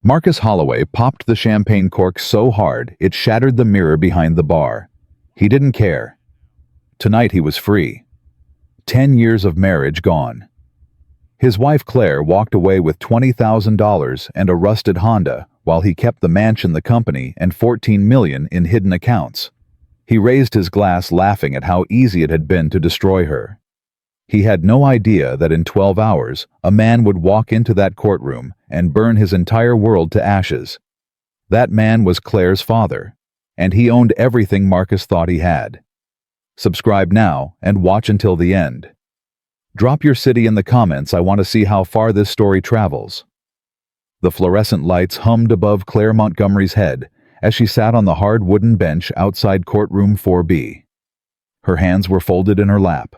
Marcus Holloway popped the champagne cork so hard it shattered the mirror behind the bar. He didn't care. Tonight he was free. 10 years of marriage gone. His wife Claire walked away with $20,000 and a rusted Honda, while he kept the mansion, the company, and $14 million in hidden accounts. He raised his glass, laughing at how easy it had been to destroy her. He had no idea that in 12 hours, a man would walk into that courtroom and burn his entire world to ashes. That man was Claire's father, and he owned everything Marcus thought he had. Subscribe now and watch until the end. Drop your city in the comments. I want to see how far this story travels. The fluorescent lights hummed above Claire Montgomery's head as she sat on the hard wooden bench outside courtroom 4B. Her hands were folded in her lap.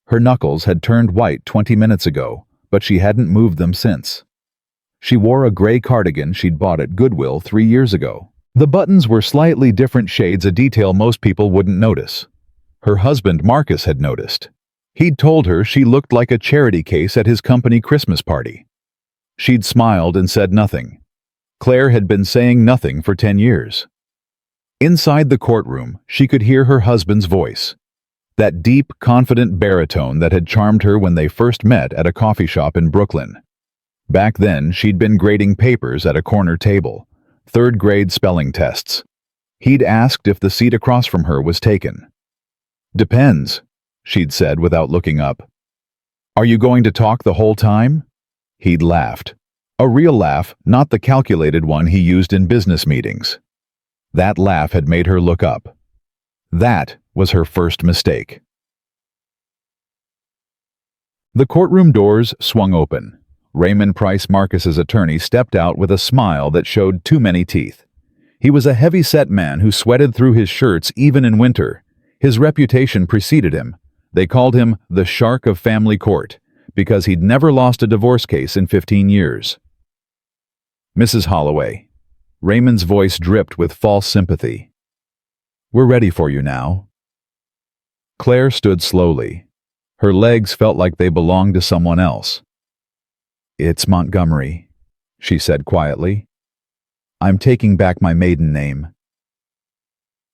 Her knuckles had turned white 20 minutes ago, but she hadn't moved them since. She wore a gray cardigan she'd bought at Goodwill 3 years ago. The buttons were slightly different shades, a detail most people wouldn't notice. Her husband Marcus had noticed. He'd told her she looked like a charity case at his company Christmas party. She'd smiled and said nothing. Claire had been saying nothing for 10 years. Inside the courtroom, she could hear her husband's voice. That deep, confident baritone that had charmed her when they first met at a coffee shop in Brooklyn. Back then, she'd been grading papers at a corner table, third-grade spelling tests. He'd asked if the seat across from her was taken. "Depends," she'd said without looking up. "Are you going to talk the whole time?" He'd laughed. A real laugh, not the calculated one he used in business meetings. That laugh had made her look up. That was her first mistake. The courtroom doors swung open. Raymond Price, Marcus's attorney, stepped out with a smile that showed too many teeth. He was a heavy-set man who sweated through his shirts even in winter. His reputation preceded him. They called him the Shark of Family Court because he'd never lost a divorce case in 15 years. "Mrs. Holloway." Raymond's voice dripped with false sympathy. "We're ready for you now." Claire stood slowly. Her legs felt like they belonged to someone else. "It's Montgomery," she said quietly. "I'm taking back my maiden name."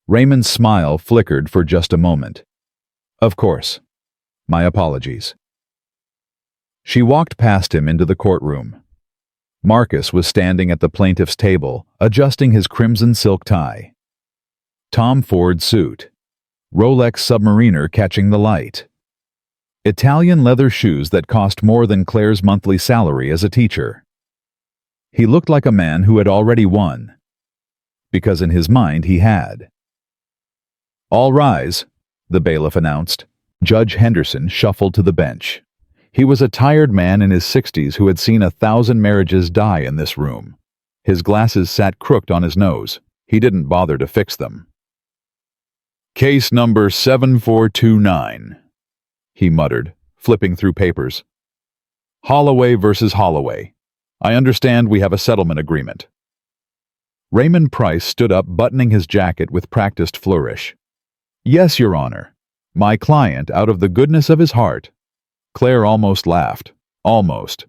Raymond's smile flickered for just a moment. "Of course. My apologies." She walked past him into the courtroom. Marcus was standing at the plaintiff's table, adjusting his crimson silk tie. Tom Ford suit. Rolex Submariner catching the light. Italian leather shoes that cost more than Claire's monthly salary as a teacher. He looked like a man who had already won. Because in his mind he had. "All rise," the bailiff announced. Judge Henderson shuffled to the bench. He was a tired man in his 60s who had seen 1,000 marriages die in this room. His glasses sat crooked on his nose. He didn't bother to fix them. "Case number 7429, he muttered, flipping through papers. "Holloway versus Holloway. I understand we have a settlement agreement." Raymond Price stood up, buttoning his jacket with practiced flourish. "Yes, Your Honor. My client, out of the goodness of his heart," Claire almost laughed, almost,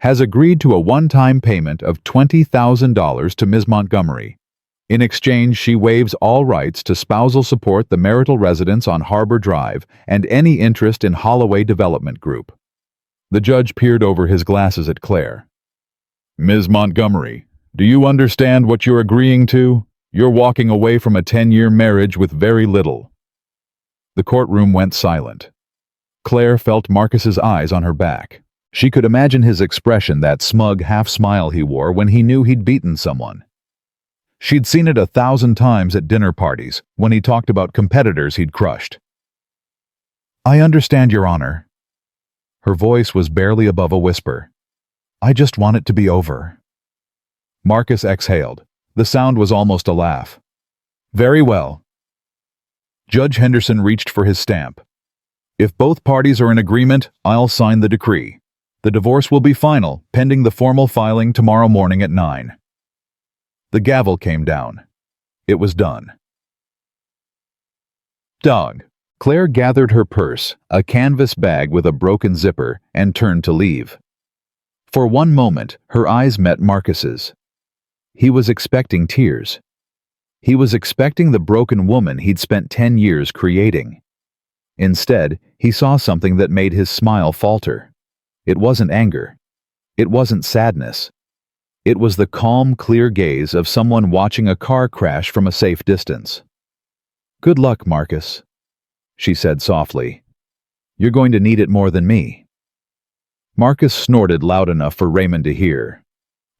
"has agreed to a one-time payment of $20,000 to Ms. Montgomery. In exchange, she waives all rights to spousal support, the marital residence on Harbor Drive, and any interest in Holloway Development Group." The judge peered over his glasses at Claire. "Ms. Montgomery, do you understand what you're agreeing to? You're walking away from a 10-year marriage with very little." The courtroom went silent. Claire felt Marcus's eyes on her back. She could imagine his expression, that smug half-smile he wore when he knew he'd beaten someone. She'd seen it 1,000 times at dinner parties when he talked about competitors he'd crushed. "I understand, Your Honor." Her voice was barely above a whisper. "I just want it to be over." Marcus exhaled. The sound was almost a laugh. "Very well." Judge Henderson reached for his stamp. "If both parties are in agreement, I'll sign the decree. The divorce will be final, pending the formal filing tomorrow morning at 9. The gavel came down. It was done. "Dog." Claire gathered her purse, a canvas bag with a broken zipper, and turned to leave. For one moment, her eyes met Marcus's. He was expecting tears. He was expecting the broken woman he'd spent 10 years creating. Instead, he saw something that made his smile falter. It wasn't anger. It wasn't sadness. It was the calm, clear gaze of someone watching a car crash from a safe distance. "Good luck, Marcus," she said softly. "You're going to need it more than me." Marcus snorted loud enough for Raymond to hear.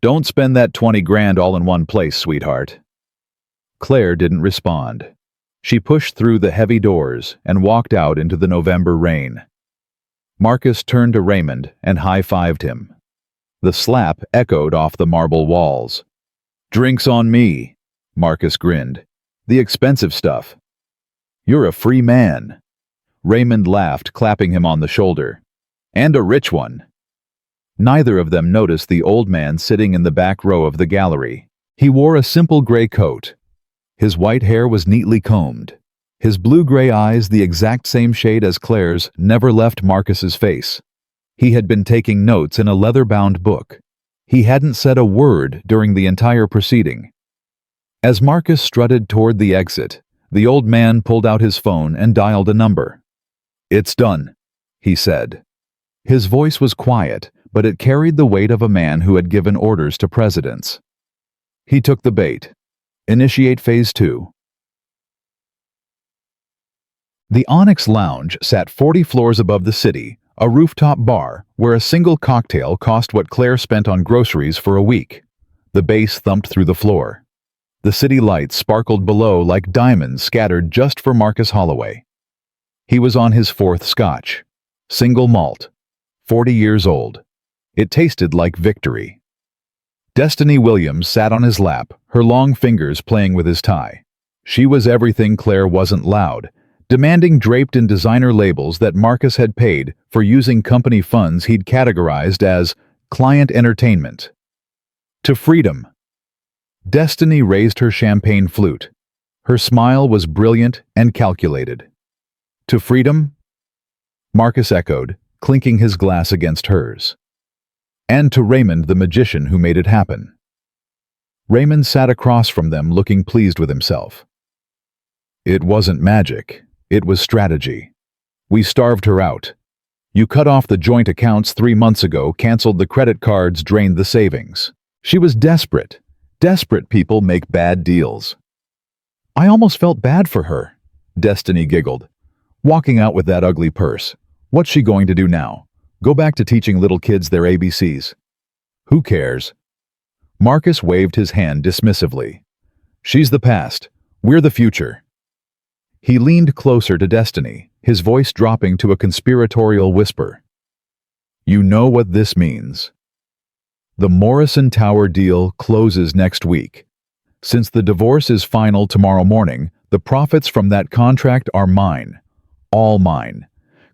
"Don't spend that 20 grand all in one place, sweetheart." Claire didn't respond. She pushed through the heavy doors and walked out into the November rain. Marcus turned to Raymond and high-fived him. The slap echoed off the marble walls. "Drinks on me," Marcus grinned. "The expensive stuff." "You're a free man." Raymond laughed, clapping him on the shoulder. "And a rich one." Neither of them noticed the old man sitting in the back row of the gallery. He wore a simple gray coat. His white hair was neatly combed. His blue-gray eyes, the exact same shade as Claire's, never left Marcus's face. He had been taking notes in a leather-bound book. He hadn't said a word during the entire proceeding. As Marcus strutted toward the exit, the old man pulled out his phone and dialed a number. "It's done," he said. His voice was quiet, but it carried the weight of a man who had given orders to presidents. He took the bait. Initiate Phase 2. The Onyx Lounge sat 40 floors above the city, a rooftop bar where a single cocktail cost what Claire spent on groceries for a week. The bass thumped through the floor. The city lights sparkled below like diamonds scattered just for Marcus Holloway. He was on his 4th scotch. Single malt. 40 years old. It tasted like victory. Destiny Williams sat on his lap, her long fingers playing with his tie. She was everything Claire wasn't loud, demanding draped in designer labels that Marcus had paid for using company funds he'd categorized as client entertainment. To freedom. Destiny raised her champagne flute. Her smile was brilliant and calculated. To freedom? Marcus echoed, clinking his glass against hers. And to Raymond, the magician who made it happen. Raymond sat across from them, looking pleased with himself. "It wasn't magic. It was strategy. We starved her out. You cut off the joint accounts 3 months ago, canceled the credit cards, drained the savings. She was desperate. Desperate people make bad deals." "I almost felt bad for her," Destiny giggled. "Walking out with that ugly purse. What's she going to do now? Go back to teaching little kids their ABCs. Who cares?" Marcus waved his hand dismissively. "She's the past. We're the future." He leaned closer to Destiny, his voice dropping to a conspiratorial whisper. "You know what this means. The Morrison Tower deal closes next week. Since the divorce is final tomorrow morning, the profits from that contract are mine. All mine.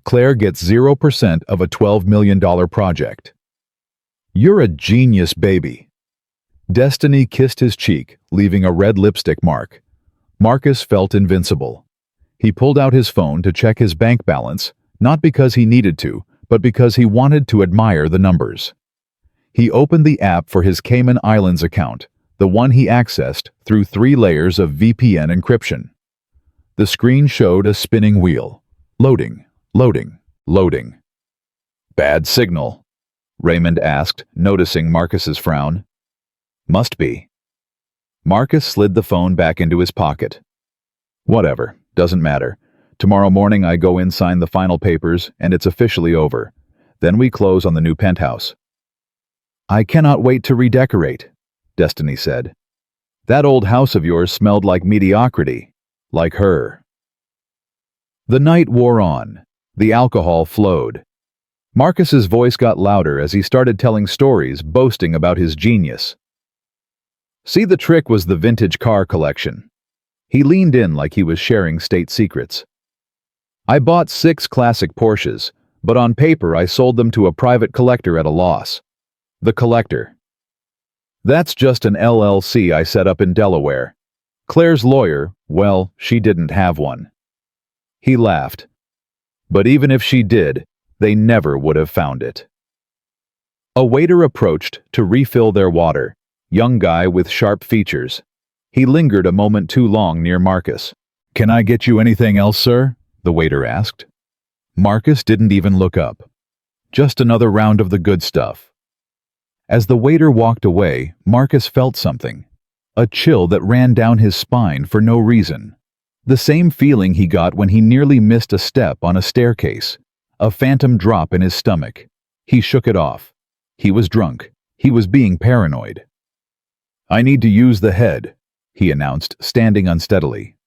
Claire gets 0% of a $12 million project." "You're a genius, baby." Destiny kissed his cheek, leaving a red lipstick mark. Marcus felt invincible. He pulled out his phone to check his bank balance, not because he needed to, but because he wanted to admire the numbers. He opened the app for his Cayman Islands account, the one he accessed through 3 layers of VPN encryption. The screen showed a spinning wheel. Loading. Loading. Loading. "Bad signal?" Raymond asked, noticing Marcus's frown. "Must be." Marcus slid the phone back into his pocket. "Whatever. Doesn't matter. Tomorrow morning I go in, sign the final papers, and it's officially over. Then we close on the new penthouse." "I cannot wait to redecorate," Destiny said. "That old house of yours smelled like mediocrity. Like her." The night wore on. The alcohol flowed. Marcus's voice got louder as he started telling stories, boasting about his genius. See, the trick was the vintage car collection. He leaned in like he was sharing state secrets. "I bought 6 classic Porsches, but on paper I sold them to a private collector at a loss. The collector. That's just an LLC I set up in Delaware. Claire's lawyer, well, she didn't have one." He laughed. "But even if she did, they never would have found it." A waiter approached to refill their water. young guy with sharp features. He lingered a moment too long near Marcus. "Can I get you anything else, sir?" the waiter asked. Marcus didn't even look up. "Just another round of the good stuff." As the waiter walked away, Marcus felt something. A chill that ran down his spine for no reason. The same feeling he got when he nearly missed a step on a staircase. A phantom drop in his stomach. He shook it off. He was drunk. He was being paranoid. "I need to use the head," he announced, standing unsteadily.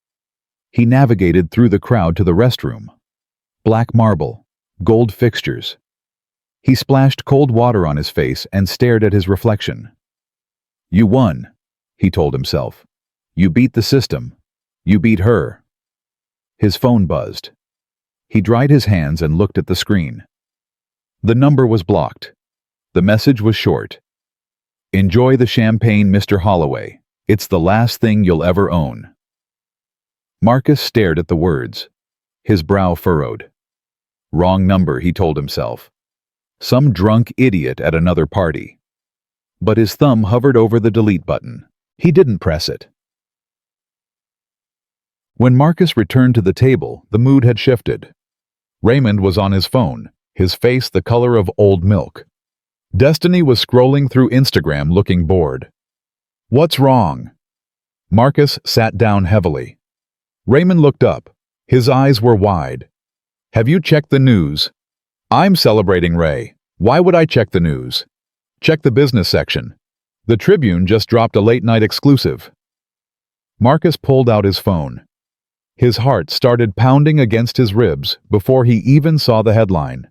He navigated through the crowd to the restroom. Black marble, gold fixtures. He splashed cold water on his face and stared at his reflection. "You won," he told himself. "You beat the system. You beat her." His phone buzzed. He dried his hands and looked at the screen. The number was blocked. The message was short. "Enjoy the champagne, Mr. Holloway. It's the last thing you'll ever own." Marcus stared at the words. His brow furrowed. Wrong number, he told himself. Some drunk idiot at another party. But his thumb hovered over the delete button. He didn't press it. When Marcus returned to the table, the mood had shifted. Raymond was on his phone, his face the color of old milk. Destiny was scrolling through Instagram looking bored. "What's wrong?" Marcus sat down heavily. Raymond looked up. His eyes were wide. "Have you checked the news?" "I'm celebrating Ray. Why would I check the news?" "Check the business section. The Tribune just dropped a late-night exclusive." Marcus pulled out his phone. His heart started pounding against his ribs before he even saw the headline.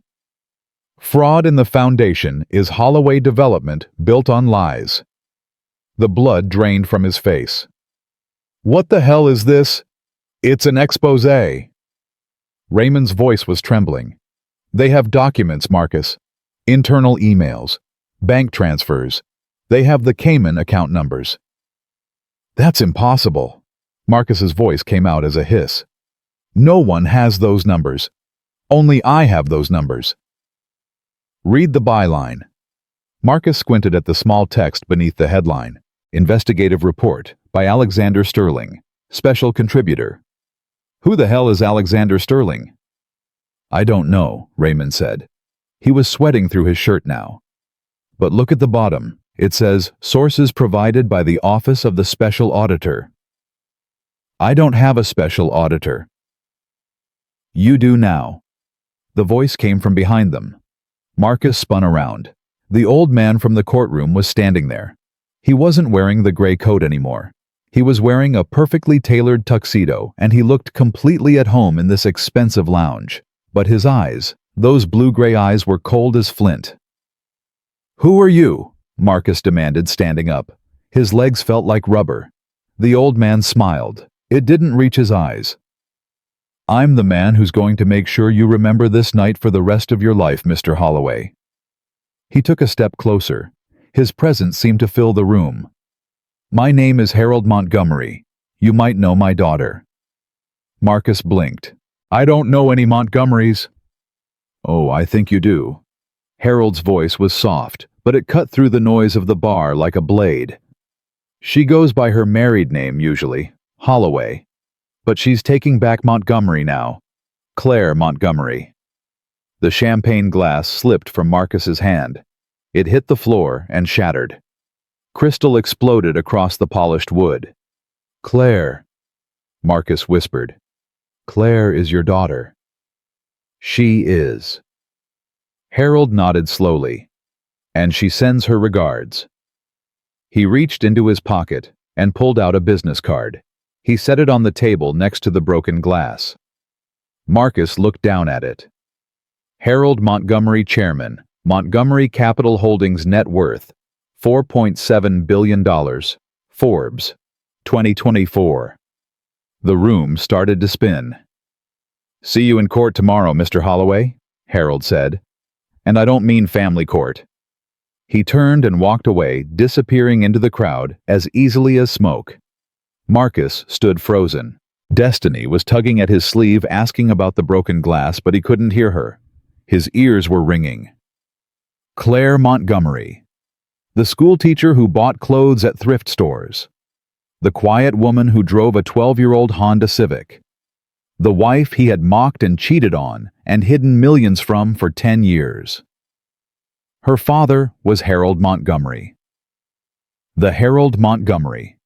"Fraud in the Foundation is Holloway Development Built on Lies." The blood drained from his face. "What the hell is this?" "It's an exposé." Raymond's voice was trembling. "They have documents, Marcus. Internal emails. Bank transfers. They have the Cayman account numbers." "That's impossible." Marcus's voice came out as a hiss. "No one has those numbers. Only I have those numbers." "Read the byline." Marcus squinted at the small text beneath the headline. Investigative Report by Alexander Sterling, Special Contributor. Who the hell is Alexander Sterling? "I don't know," Raymond said. He was sweating through his shirt now. "But look at the bottom. It says, sources provided by the Office of the Special Auditor." "I don't have a special auditor." "You do now." The voice came from behind them. Marcus spun around. The old man from the courtroom was standing there. He wasn't wearing the gray coat anymore. He was wearing a perfectly tailored tuxedo, and he looked completely at home in this expensive lounge. But his eyes, those blue-gray eyes, were cold as flint. "Who are you?" Marcus demanded, standing up. His legs felt like rubber. The old man smiled. It didn't reach his eyes. "I'm the man who's going to make sure you remember this night for the rest of your life, Mr. Holloway." He took a step closer. His presence seemed to fill the room. "My name is Harold Montgomery. You might know my daughter." Marcus blinked. "I don't know any Montgomerys." "Oh, I think you do." Harold's voice was soft, but it cut through the noise of the bar like a blade. "She goes by her married name usually, Holloway. But she's taking back Montgomery now. Claire Montgomery." The champagne glass slipped from Marcus's hand. It hit the floor and shattered. Crystal exploded across the polished wood. "Claire," Marcus whispered. "Claire is your daughter." "She is." Harold nodded slowly. "And she sends her regards." He reached into his pocket and pulled out a business card. He set it on the table next to the broken glass. Marcus looked down at it. Harold Montgomery, Chairman, Montgomery Capital Holdings, net worth $4.7 billion. Forbes, 2024. The room started to spin. "See you in court tomorrow, Mr. Holloway," Harold said. "And I don't mean family court." He turned and walked away, disappearing into the crowd as easily as smoke. Marcus stood frozen. Destiny was tugging at his sleeve, asking about the broken glass, but he couldn't hear her. His ears were ringing. Claire Montgomery. The schoolteacher who bought clothes at thrift stores. The quiet woman who drove a 12-year-old Honda Civic. The wife he had mocked and cheated on and hidden millions from for 10 years. Her father was Harold Montgomery. The Harold Montgomery.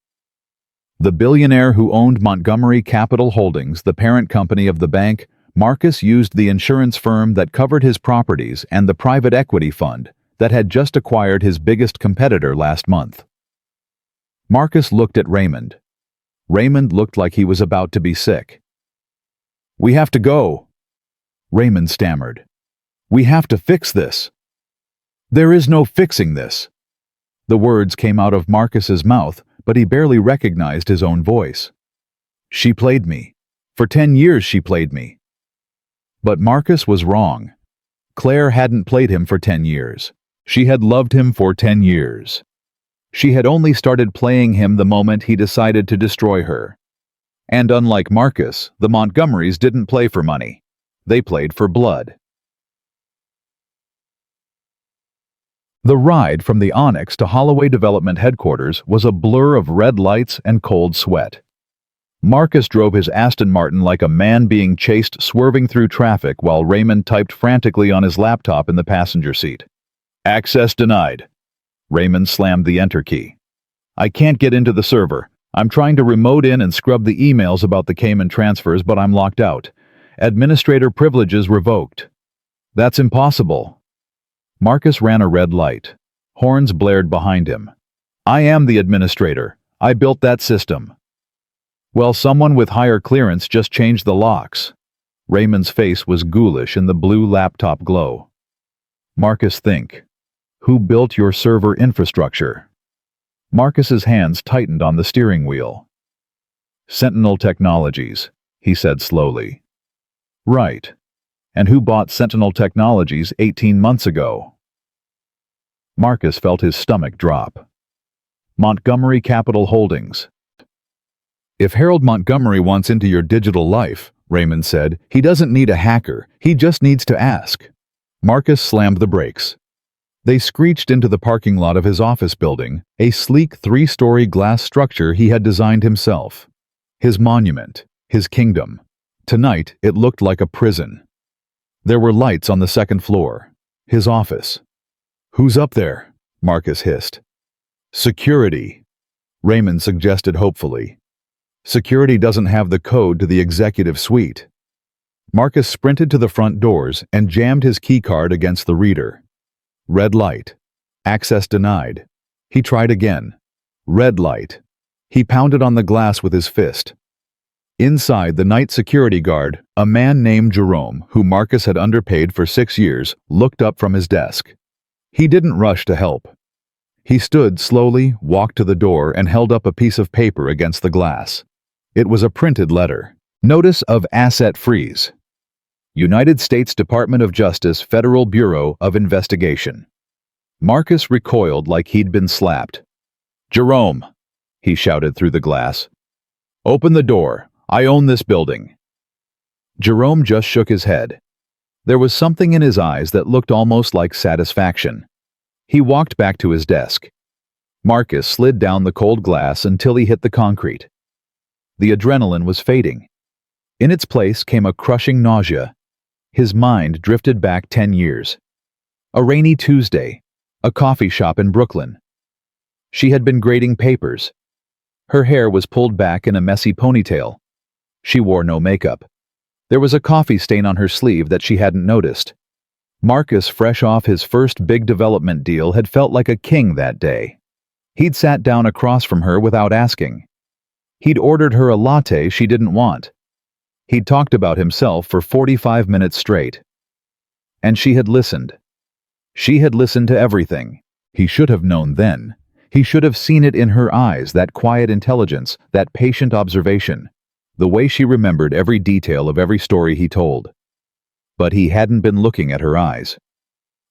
The billionaire who owned Montgomery Capital Holdings, the parent company of the bank, Marcus used the insurance firm that covered his properties and the private equity fund that had just acquired his biggest competitor last month. Marcus looked at Raymond. Raymond looked like he was about to be sick. "We have to go," Raymond stammered. "We have to fix this." "There is no fixing this." The words came out of Marcus's mouth, but he barely recognized his own voice. "She played me. For 10 years she played me." But Marcus was wrong. Claire hadn't played him for 10 years. She had loved him for 10 years. She had only started playing him the moment he decided to destroy her. And unlike Marcus, the Montgomerys didn't play for money. They played for blood. The ride from the Onyx to Holloway Development headquarters was a blur of red lights and cold sweat. Marcus drove his Aston Martin like a man being chased, swerving through traffic while Raymond typed frantically on his laptop in the passenger seat. "Access denied." Raymond slammed the enter key. "I can't get into the server. I'm trying to remote in and scrub the emails about the Cayman transfers, but I'm locked out. Administrator privileges revoked." "That's impossible." Marcus ran a red light. Horns blared behind him. "I am the administrator. I built that system." "Well, someone with higher clearance just changed the locks." Raymond's face was ghoulish in the blue laptop glow. "Marcus, think. Who built your server infrastructure?" Marcus's hands tightened on the steering wheel. "Sentinel Technologies," he said slowly. "Right. And who bought Sentinel Technologies 18 months ago?" Marcus felt his stomach drop. "Montgomery Capital Holdings." "If Harold Montgomery wants into your digital life," Raymond said, "he doesn't need a hacker. He just needs to ask." Marcus slammed the brakes. They screeched into the parking lot of his office building, a sleek 3-story glass structure he had designed himself. His monument, his kingdom. Tonight, it looked like a prison. There were lights on the second floor. His office. "Who's up there?" Marcus hissed. "Security," Raymond suggested hopefully. "Security doesn't have the code to the executive suite." Marcus sprinted to the front doors and jammed his keycard against the reader. Red light. Access denied. He tried again. Red light. He pounded on the glass with his fist. Inside, the night security guard, a man named Jerome, who Marcus had underpaid for 6 years, looked up from his desk. He didn't rush to help. He stood slowly, walked to the door, and held up a piece of paper against the glass. It was a printed letter. Notice of Asset Freeze. United States Department of Justice Federal Bureau of Investigation. Marcus recoiled like he'd been slapped. "Jerome," he shouted through the glass. "Open the door. I own this building." Jerome just shook his head. There was something in his eyes that looked almost like satisfaction. He walked back to his desk. Marcus slid down the cold glass until he hit the concrete. The adrenaline was fading. In its place came a crushing nausea. His mind drifted back 10 years. A rainy Tuesday, a coffee shop in Brooklyn. She had been grading papers. Her hair was pulled back in a messy ponytail. She wore no makeup. There was a coffee stain on her sleeve that she hadn't noticed. Marcus, fresh off his first big development deal, had felt like a king that day. He'd sat down across from her without asking. He'd ordered her a latte she didn't want. He'd talked about himself for 45 minutes straight. And she had listened. She had listened to everything. He should have known then. He should have seen it in her eyes, that quiet intelligence, that patient observation, the way she remembered every detail of every story he told. But he hadn't been looking at her eyes.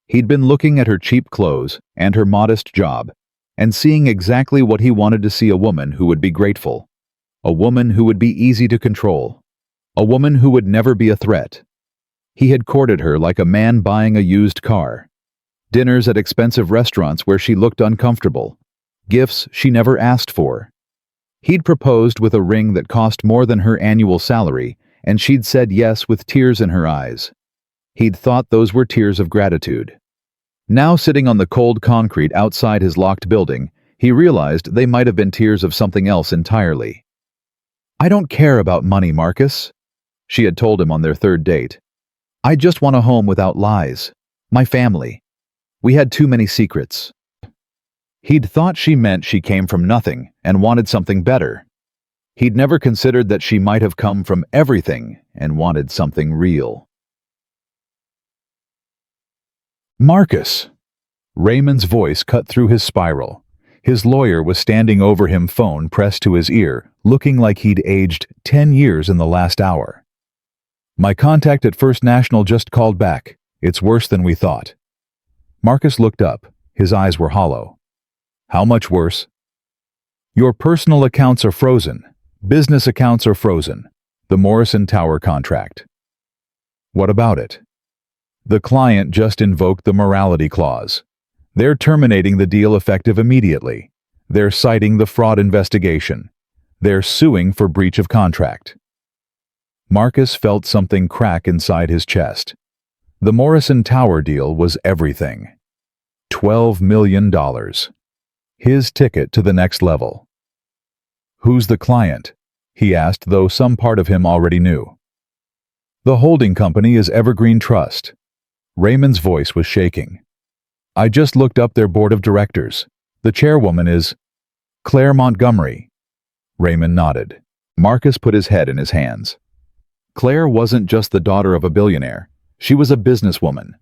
He'd been looking at her cheap clothes and her modest job, and seeing exactly what he wanted to see: a woman who would be grateful, a woman who would be easy to control, a woman who would never be a threat. He had courted her like a man buying a used car. Dinners at expensive restaurants where she looked uncomfortable. Gifts she never asked for. He'd proposed with a ring that cost more than her annual salary, and she'd said yes with tears in her eyes. He'd thought those were tears of gratitude. Now, sitting on the cold concrete outside his locked building, he realized they might have been tears of something else entirely. "I don't care about money, Marcus," she had told him on their third date. "I just want a home without lies. My family. We had too many secrets." He'd thought she meant she came from nothing and wanted something better. He'd never considered that she might have come from everything and wanted something real. "Marcus!" Raymond's voice cut through his spiral. His lawyer was standing over him, phone pressed to his ear, looking like he'd aged 10 years in the last hour. "My contact at First National just called back. It's worse than we thought." Marcus looked up. His eyes were hollow. "How much worse?" "Your personal accounts are frozen. Business accounts are frozen. The Morrison Tower contract." "What about it?" "The client just invoked the morality clause. They're terminating the deal effective immediately. They're citing the fraud investigation. They're suing for breach of contract." Marcus felt something crack inside his chest. The Morrison Tower deal was everything. $12 million. His ticket to the next level. "Who's the client?" he asked, though some part of him already knew. "The holding company is Evergreen Trust." Raymond's voice was shaking. "I just looked up their board of directors. The chairwoman is Claire Montgomery." Raymond nodded. Marcus put his head in his hands. Claire wasn't just the daughter of a billionaire. She was a businesswoman.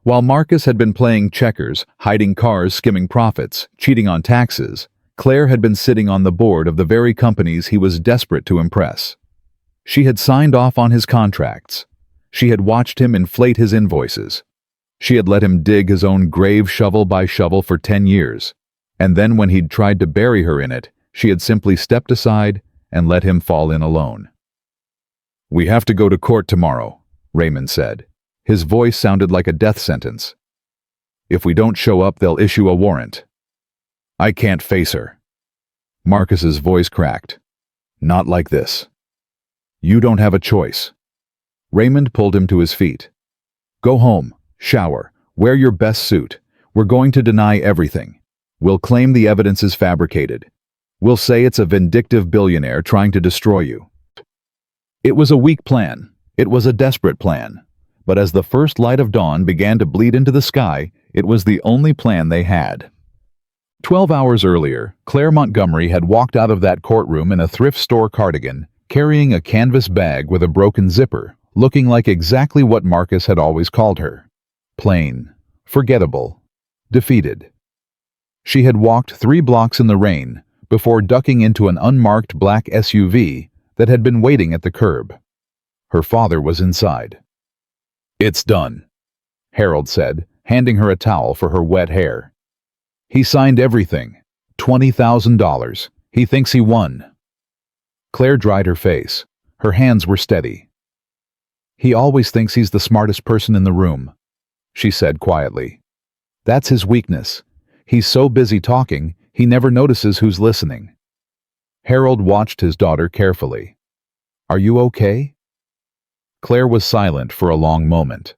While Marcus had been playing checkers, hiding cars, skimming profits, cheating on taxes, Claire had been sitting on the board of the very companies he was desperate to impress. She had signed off on his contracts. She had watched him inflate his invoices. She had let him dig his own grave shovel by shovel for 10 years. And then when he'd tried to bury her in it, she had simply stepped aside and let him fall in alone. "We have to go to court tomorrow," Raymond said. His voice sounded like a death sentence. "If we don't show up, they'll issue a warrant." "I can't face her." Marcus's voice cracked. "Not like this." "You don't have a choice." Raymond pulled him to his feet. "Go home, shower, wear your best suit. We're going to deny everything. We'll claim the evidence is fabricated. We'll say it's a vindictive billionaire trying to destroy you." It was a weak plan. It was a desperate plan. But as the first light of dawn began to bleed into the sky, it was the only plan they had. 12 hours earlier, Claire Montgomery had walked out of that courtroom in a thrift store cardigan, carrying a canvas bag with a broken zipper, looking like exactly what Marcus had always called her. Plain, forgettable, defeated. She had walked 3 blocks in the rain before ducking into an unmarked black SUV that had been waiting at the curb. Her father was inside. "It's done," Harold said, handing her a towel for her wet hair. "He signed everything. $20,000. He thinks he won." Claire dried her face. Her hands were steady. "He always thinks he's the smartest person in the room," she said quietly. "That's his weakness. He's so busy talking, he never notices who's listening." Harold watched his daughter carefully. "Are you okay?" Claire was silent for a long moment.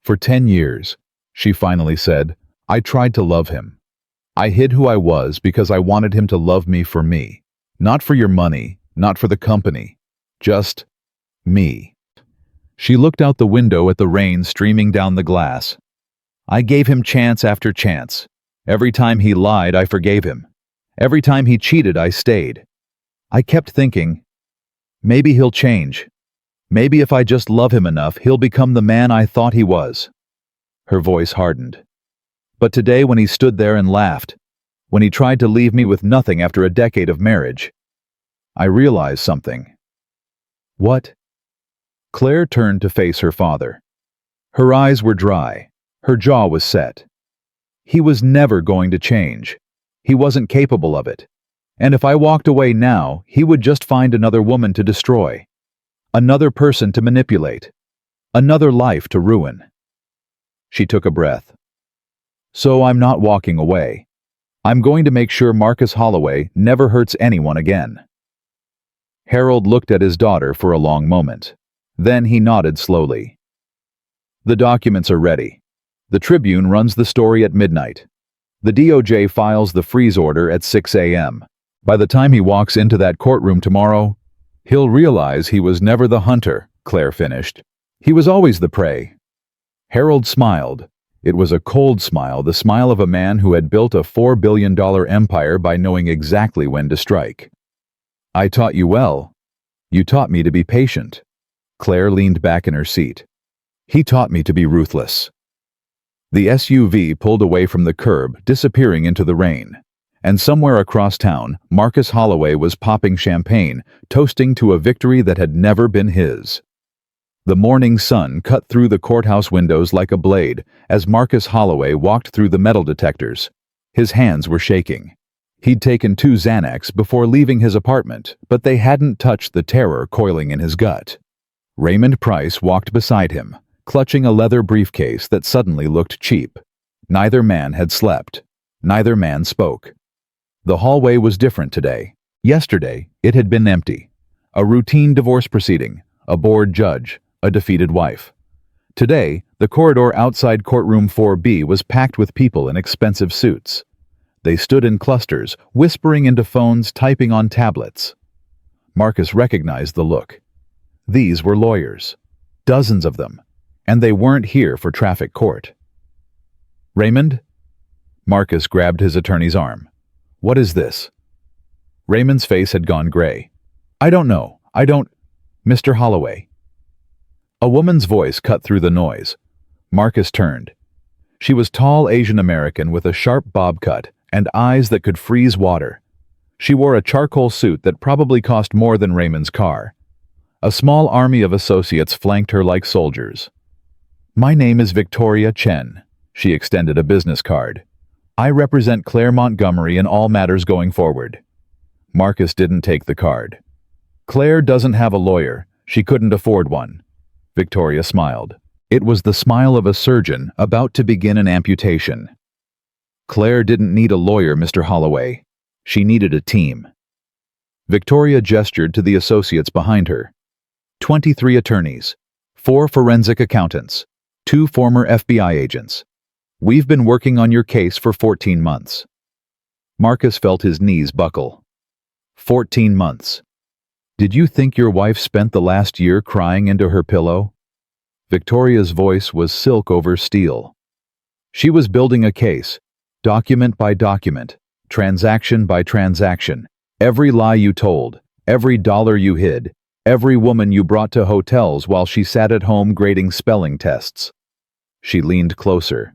"For 10 years, she finally said, I tried to love him. I hid who I was because I wanted him to love me for me. Not for your money, not for the company. Just me." She looked out the window at the rain streaming down the glass. "I gave him chance after chance. Every time he lied, I forgave him. Every time he cheated, I stayed. I kept thinking, maybe he'll change. Maybe if I just love him enough, he'll become the man I thought he was." Her voice hardened. "But today, when he stood there and laughed, when he tried to leave me with nothing after a decade of marriage, I realized something." "What?" Claire turned to face her father. Her eyes were dry. Her jaw was set. He was never going to change. He wasn't capable of it. And if I walked away now, he would just find another woman to destroy. Another person to manipulate. Another life to ruin. She took a breath. So I'm not walking away. I'm going to make sure Marcus Holloway never hurts anyone again." Harold looked at his daughter for a long moment. Then he nodded slowly. "The documents are ready. The Tribune runs the story at midnight. The DOJ files the freeze order at 6 a.m. By the time he walks into that courtroom tomorrow, he'll realize he was never the hunter," Claire finished. "He was always the prey." Harold smiled. It was a cold smile, the smile of a man who had built a $4 billion empire by knowing exactly when to strike. "I taught you well. You taught me to be patient." Claire leaned back in her seat. "He taught me to be ruthless." The SUV pulled away from the curb, disappearing into the rain. And somewhere across town, Marcus Holloway was popping champagne, toasting to a victory that had never been his. The morning sun cut through the courthouse windows like a blade as Marcus Holloway walked through the metal detectors. His hands were shaking. He'd taken 2 Xanax before leaving his apartment, but they hadn't touched the terror coiling in his gut. Raymond Price walked beside him, clutching a leather briefcase that suddenly looked cheap. Neither man had slept. Neither man spoke. The hallway was different today. Yesterday, it had been empty. A routine divorce proceeding, a bored judge, a defeated wife. Today, the corridor outside courtroom 4B was packed with people in expensive suits. They stood in clusters, whispering into phones, typing on tablets. Marcus recognized the look. These were lawyers. Dozens of them. And they weren't here for traffic court. "Raymond?" Marcus grabbed his attorney's arm. "What is this?" Raymond's face had gone gray. "I don't know. Mr. Holloway." A woman's voice cut through the noise. Marcus turned. She was tall Asian American with a sharp bob cut and eyes that could freeze water. She wore a charcoal suit that probably cost more than Raymond's car. A small army of associates flanked her like soldiers. "My name is Victoria Chen." She extended a business card. "I represent Claire Montgomery in all matters going forward." Marcus didn't take the card. "Claire doesn't have a lawyer. She couldn't afford one." Victoria smiled. It was the smile of a surgeon about to begin an amputation. "Claire didn't need a lawyer, Mr. Holloway. She needed a team." Victoria gestured to the associates behind her. 23 attorneys, 4 forensic accountants, 2 former FBI agents. "We've been working on your case for 14 months. Marcus felt his knees buckle. 14 months. "Did you think your wife spent the last year crying into her pillow?" Victoria's voice was silk over steel. "She was building a case, document by document, transaction by transaction. Every lie you told, every dollar you hid, every woman you brought to hotels while she sat at home grading spelling tests." She leaned closer.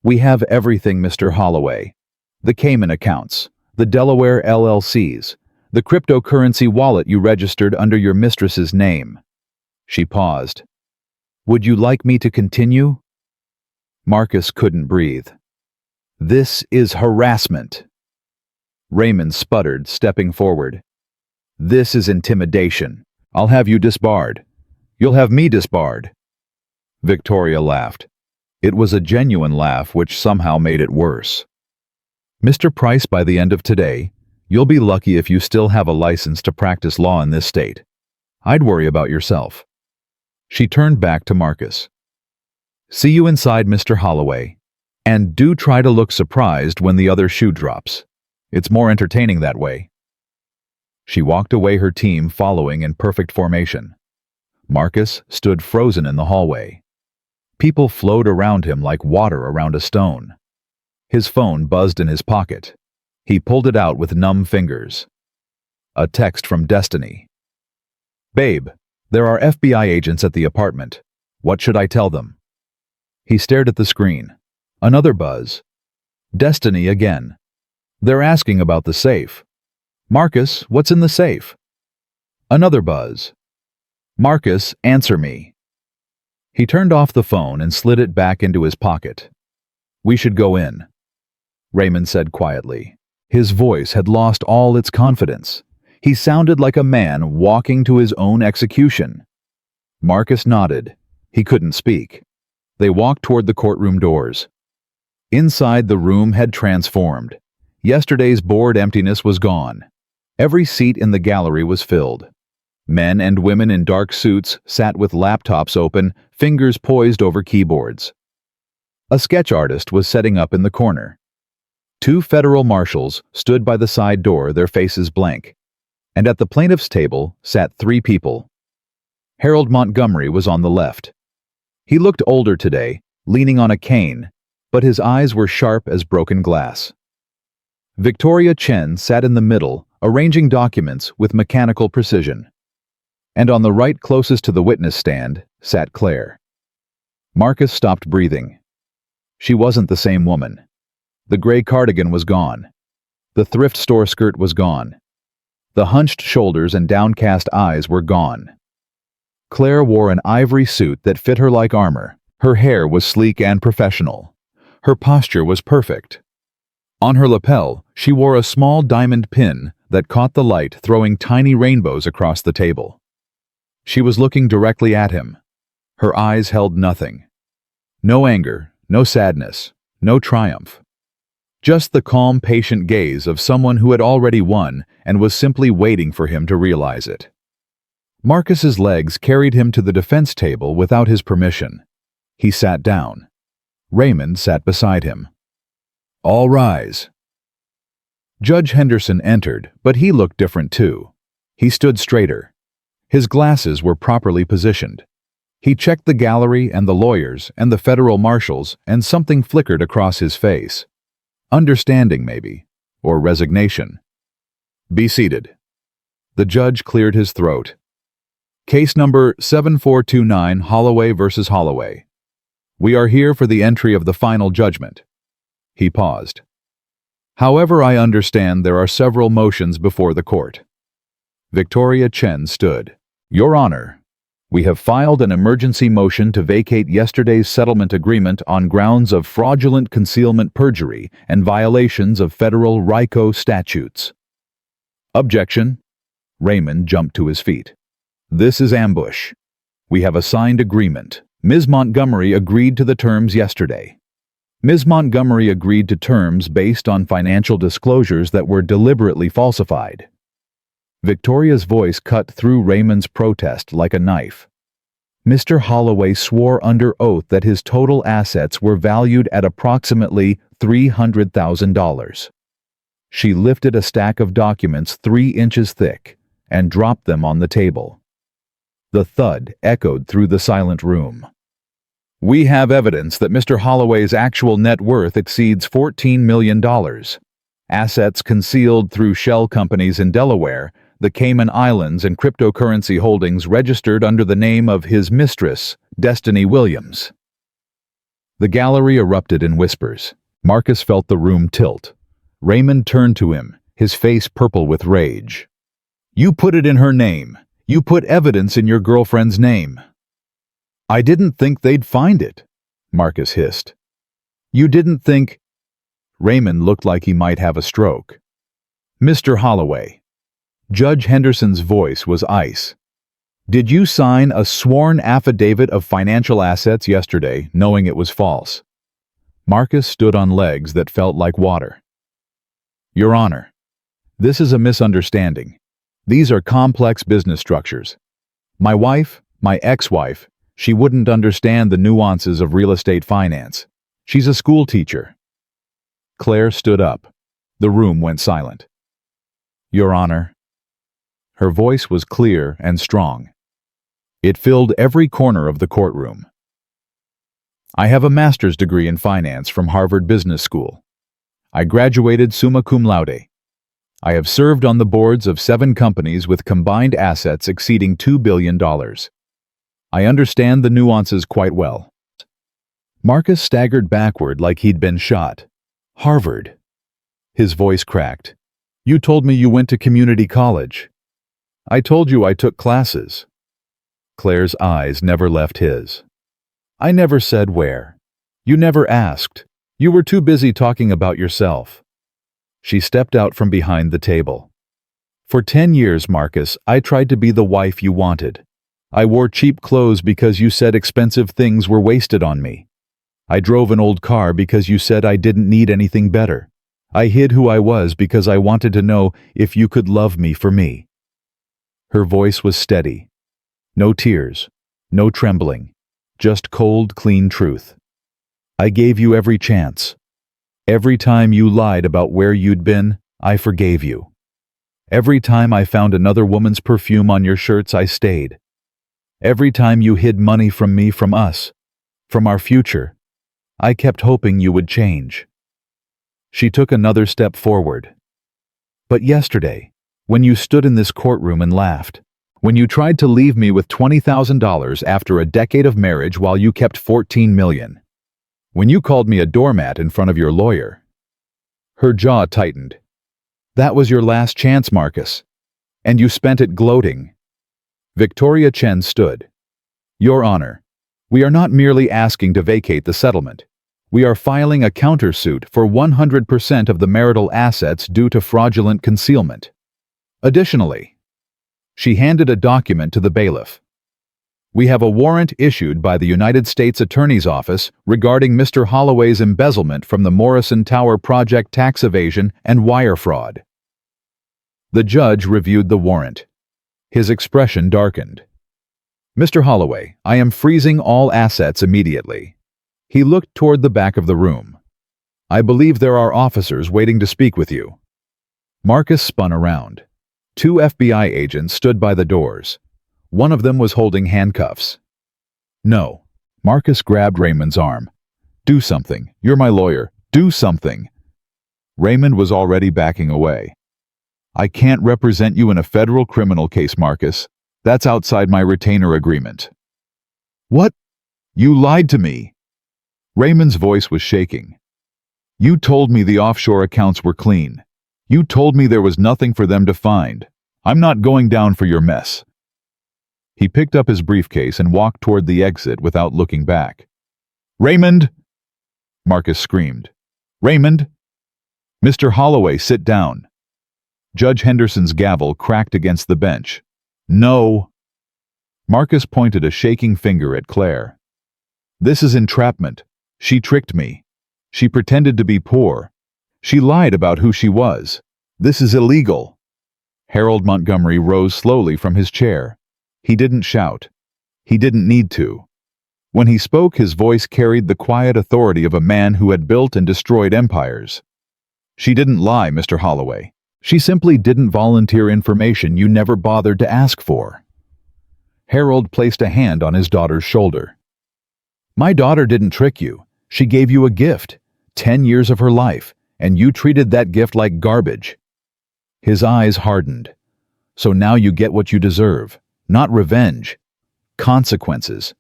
"We have everything, Mr. Holloway. The Cayman accounts, the Delaware LLCs, the cryptocurrency wallet you registered under your mistress's name." She paused. "Would you like me to continue?" Marcus couldn't breathe. "This is harassment." Raymond sputtered, stepping forward. "This is intimidation. I'll have you disbarred. You'll have me disbarred." Victoria laughed. It was a genuine laugh which somehow made it worse. "Mr. Price, by the end of today, you'll be lucky if you still have a license to practice law in this state. I'd worry about yourself." She turned back to Marcus. "See you inside, Mr. Holloway. And do try to look surprised when the other shoe drops. It's more entertaining that way." She walked away, her team following in perfect formation. Marcus stood frozen in the hallway. People flowed around him like water around a stone. His phone buzzed in his pocket. He pulled it out with numb fingers. A text from Destiny. "Babe, there are FBI agents at the apartment. What should I tell them?" He stared at the screen. Another buzz. Destiny again. "They're asking about the safe." "Marcus, what's in the safe?" Another buzz. "Marcus, answer me." He turned off the phone and slid it back into his pocket. "We should go in," Raymond said quietly. His voice had lost all its confidence. He sounded like a man walking to his own execution. Marcus nodded. He couldn't speak. They walked toward the courtroom doors. Inside, the room had transformed. Yesterday's bored emptiness was gone. Every seat in the gallery was filled. Men and women in dark suits sat with laptops open, fingers poised over keyboards. A sketch artist was setting up in the corner. Two federal marshals stood by the side door, their faces blank. And at the plaintiff's table sat three people. Harold Montgomery was on the left. He looked older today, leaning on a cane, but his eyes were sharp as broken glass. Victoria Chen sat in the middle, arranging documents with mechanical precision. And on the right closest to the witness stand sat Claire. Marcus stopped breathing. She wasn't the same woman. The gray cardigan was gone. The thrift store skirt was gone. The hunched shoulders and downcast eyes were gone. Claire wore an ivory suit that fit her like armor. Her hair was sleek and professional. Her posture was perfect. On her lapel, she wore a small diamond pin that caught the light, throwing tiny rainbows across the table. She was looking directly at him. Her eyes held nothing. No anger, no sadness, no triumph. Just the calm, patient gaze of someone who had already won and was simply waiting for him to realize it. Marcus's legs carried him to the defense table without his permission. He sat down. Raymond sat beside him. "All rise." Judge Henderson entered, but he looked different too. He stood straighter. His glasses were properly positioned. He checked the gallery and the lawyers and the federal marshals, and something flickered across his face. Understanding, maybe, or resignation. "Be seated." The judge cleared his throat. "Case number 7429, Holloway versus Holloway. We are here for the entry of the final judgment." He paused. "However, I understand there are several motions before the court." Victoria Chen stood. "Your Honor, we have filed an emergency motion to vacate yesterday's settlement agreement on grounds of fraudulent concealment, perjury, and violations of federal RICO statutes." "Objection." Raymond jumped to his feet. "This is ambush. We have a signed agreement. Ms. Montgomery agreed to the terms yesterday. Ms. Montgomery agreed to terms based on financial disclosures that were deliberately falsified." Victoria's voice cut through Raymond's protest like a knife. Mr. Holloway swore under oath that his total assets were valued at approximately $300,000. She lifted a stack of documents 3 inches thick and dropped them on the table. The thud echoed through the silent room. "We have evidence that Mr. Holloway's actual net worth exceeds $14 million. Assets concealed through shell companies in Delaware, the Cayman Islands, and cryptocurrency holdings registered under the name of his mistress, Destiny Williams." The gallery erupted in whispers. Marcus felt the room tilt. Raymond turned to him, his face purple with rage. "You put it in her name. You put evidence in your girlfriend's name." "I didn't think they'd find it," Marcus hissed. "You didn't think—" Raymond looked like he might have a stroke. "Mr. Holloway." Judge Henderson's voice was ice. "Did you sign a sworn affidavit of financial assets yesterday, knowing it was false?" Marcus stood on legs that felt like water. "Your Honor, this is a misunderstanding. These are complex business structures. My wife, my ex-wife, she wouldn't understand the nuances of real estate finance. She's a school teacher." Claire stood up. The room went silent. "Your Honor." Her voice was clear and strong. It filled every corner of the courtroom. "I have a master's degree in finance from Harvard Business School. I graduated summa cum laude. I have served on the boards of 7 companies with combined assets exceeding $2 billion. I understand the nuances quite well." Marcus staggered backward like he'd been shot. "Harvard." His voice cracked. "You told me you went to community college." "I told you I took classes." Claire's eyes never left his. "I never said where. You never asked. You were too busy talking about yourself." She stepped out from behind the table. "For 10 years, Marcus, I tried to be the wife you wanted. I wore cheap clothes because you said expensive things were wasted on me. I drove an old car because you said I didn't need anything better. I hid who I was because I wanted to know if you could love me for me." Her voice was steady. No tears, no trembling, just cold, clean truth. "I gave you every chance. Every time you lied about where you'd been, I forgave you. Every time I found another woman's perfume on your shirts, I stayed. Every time you hid money from me, from us, from our future, I kept hoping you would change." She took another step forward. "But yesterday, when you stood in this courtroom and laughed, when you tried to leave me with $20,000 after a decade of marriage while you kept $14 million, when you called me a doormat in front of your lawyer." Her jaw tightened. "That was your last chance, Marcus, and you spent it gloating." Victoria Chen stood. "Your Honor, we are not merely asking to vacate the settlement. We are filing a countersuit for 100% of the marital assets due to fraudulent concealment. Additionally," she handed a document to the bailiff, "we have a warrant issued by the United States Attorney's Office regarding Mr. Holloway's embezzlement from the Morrison Tower project, tax evasion, and wire fraud." The judge reviewed the warrant. His expression darkened. "Mr. Holloway, I am freezing all assets immediately." He looked toward the back of the room. "I believe there are officers waiting to speak with you." Marcus spun around. 2 FBI agents stood by the doors. One of them was holding handcuffs. "No." Marcus grabbed Raymond's arm. "Do something. You're my lawyer. Do something." Raymond was already backing away. "I can't represent you in a federal criminal case, Marcus. That's outside my retainer agreement." "What? You lied to me." Raymond's voice was shaking. "You told me the offshore accounts were clean. You told me there was nothing for them to find. I'm not going down for your mess." He picked up his briefcase and walked toward the exit without looking back. "Raymond!" Marcus screamed. "Raymond!" "Mr. Holloway, sit down." Judge Henderson's gavel cracked against the bench. "No." Marcus pointed a shaking finger at Claire. "This is entrapment. She tricked me. She pretended to be poor. She lied about who she was. This is illegal." Harold Montgomery rose slowly from his chair. He didn't shout. He didn't need to. When he spoke, his voice carried the quiet authority of a man who had built and destroyed empires. "She didn't lie, Mr. Holloway. She simply didn't volunteer information you never bothered to ask for." Harold placed a hand on his daughter's shoulder. "My daughter didn't trick you. She gave you a gift, 10 years of her life, and you treated that gift like garbage." His eyes hardened. "So now you get what you deserve. Not revenge. Consequences."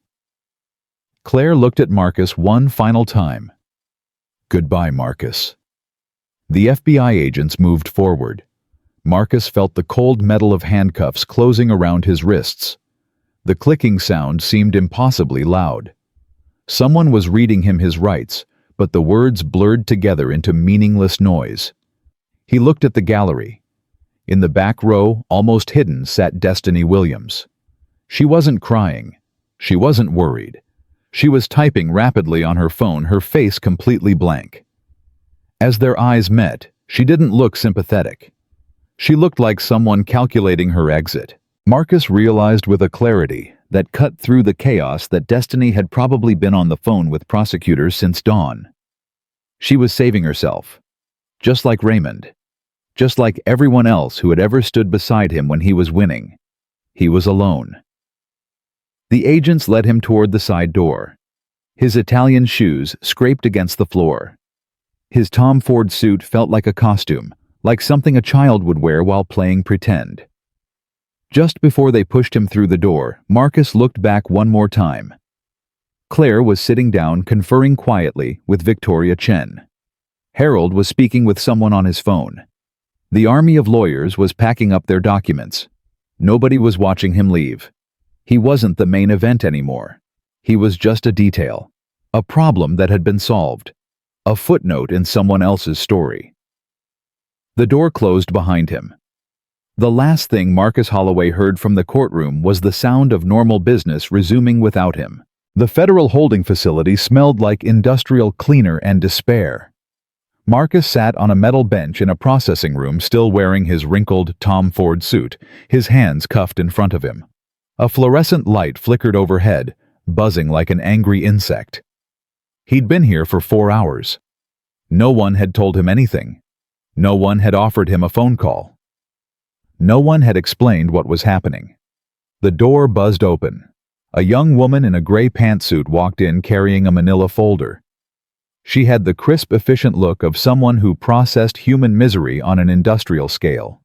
Claire looked at Marcus one final time. "Goodbye, Marcus." The FBI agents moved forward. Marcus felt the cold metal of handcuffs closing around his wrists. The clicking sound seemed impossibly loud. Someone was reading him his rights, but the words blurred together into meaningless noise. He looked at the gallery. In the back row, almost hidden, sat Destiny Williams. She wasn't crying. She wasn't worried. She was typing rapidly on her phone, her face completely blank. As their eyes met, she didn't look sympathetic. She looked like someone calculating her exit. Marcus realized with a clarity that cut through the chaos that Destiny had probably been on the phone with prosecutors since dawn. She was saving herself, just like Raymond, just like everyone else who had ever stood beside him when he was winning. He was alone. The agents led him toward the side door. His Italian shoes scraped against the floor. His Tom Ford suit felt like a costume, like something a child would wear while playing pretend. Just before they pushed him through the door, Marcus looked back one more time. Claire was sitting down, conferring quietly with Victoria Chen. Harold was speaking with someone on his phone. The army of lawyers was packing up their documents. Nobody was watching him leave. He wasn't the main event anymore. He was just a detail, a problem that had been solved, a footnote in someone else's story. The door closed behind him. The last thing Marcus Holloway heard from the courtroom was the sound of normal business resuming without him. The federal holding facility smelled like industrial cleaner and despair. Marcus sat on a metal bench in a processing room, still wearing his wrinkled Tom Ford suit, his hands cuffed in front of him. A fluorescent light flickered overhead, buzzing like an angry insect. He'd been here for 4 hours. No one had told him anything. No one had offered him a phone call. No one had explained what was happening. The door buzzed open. A young woman in a gray pantsuit walked in carrying a manila folder. She had the crisp, efficient look of someone who processed human misery on an industrial scale.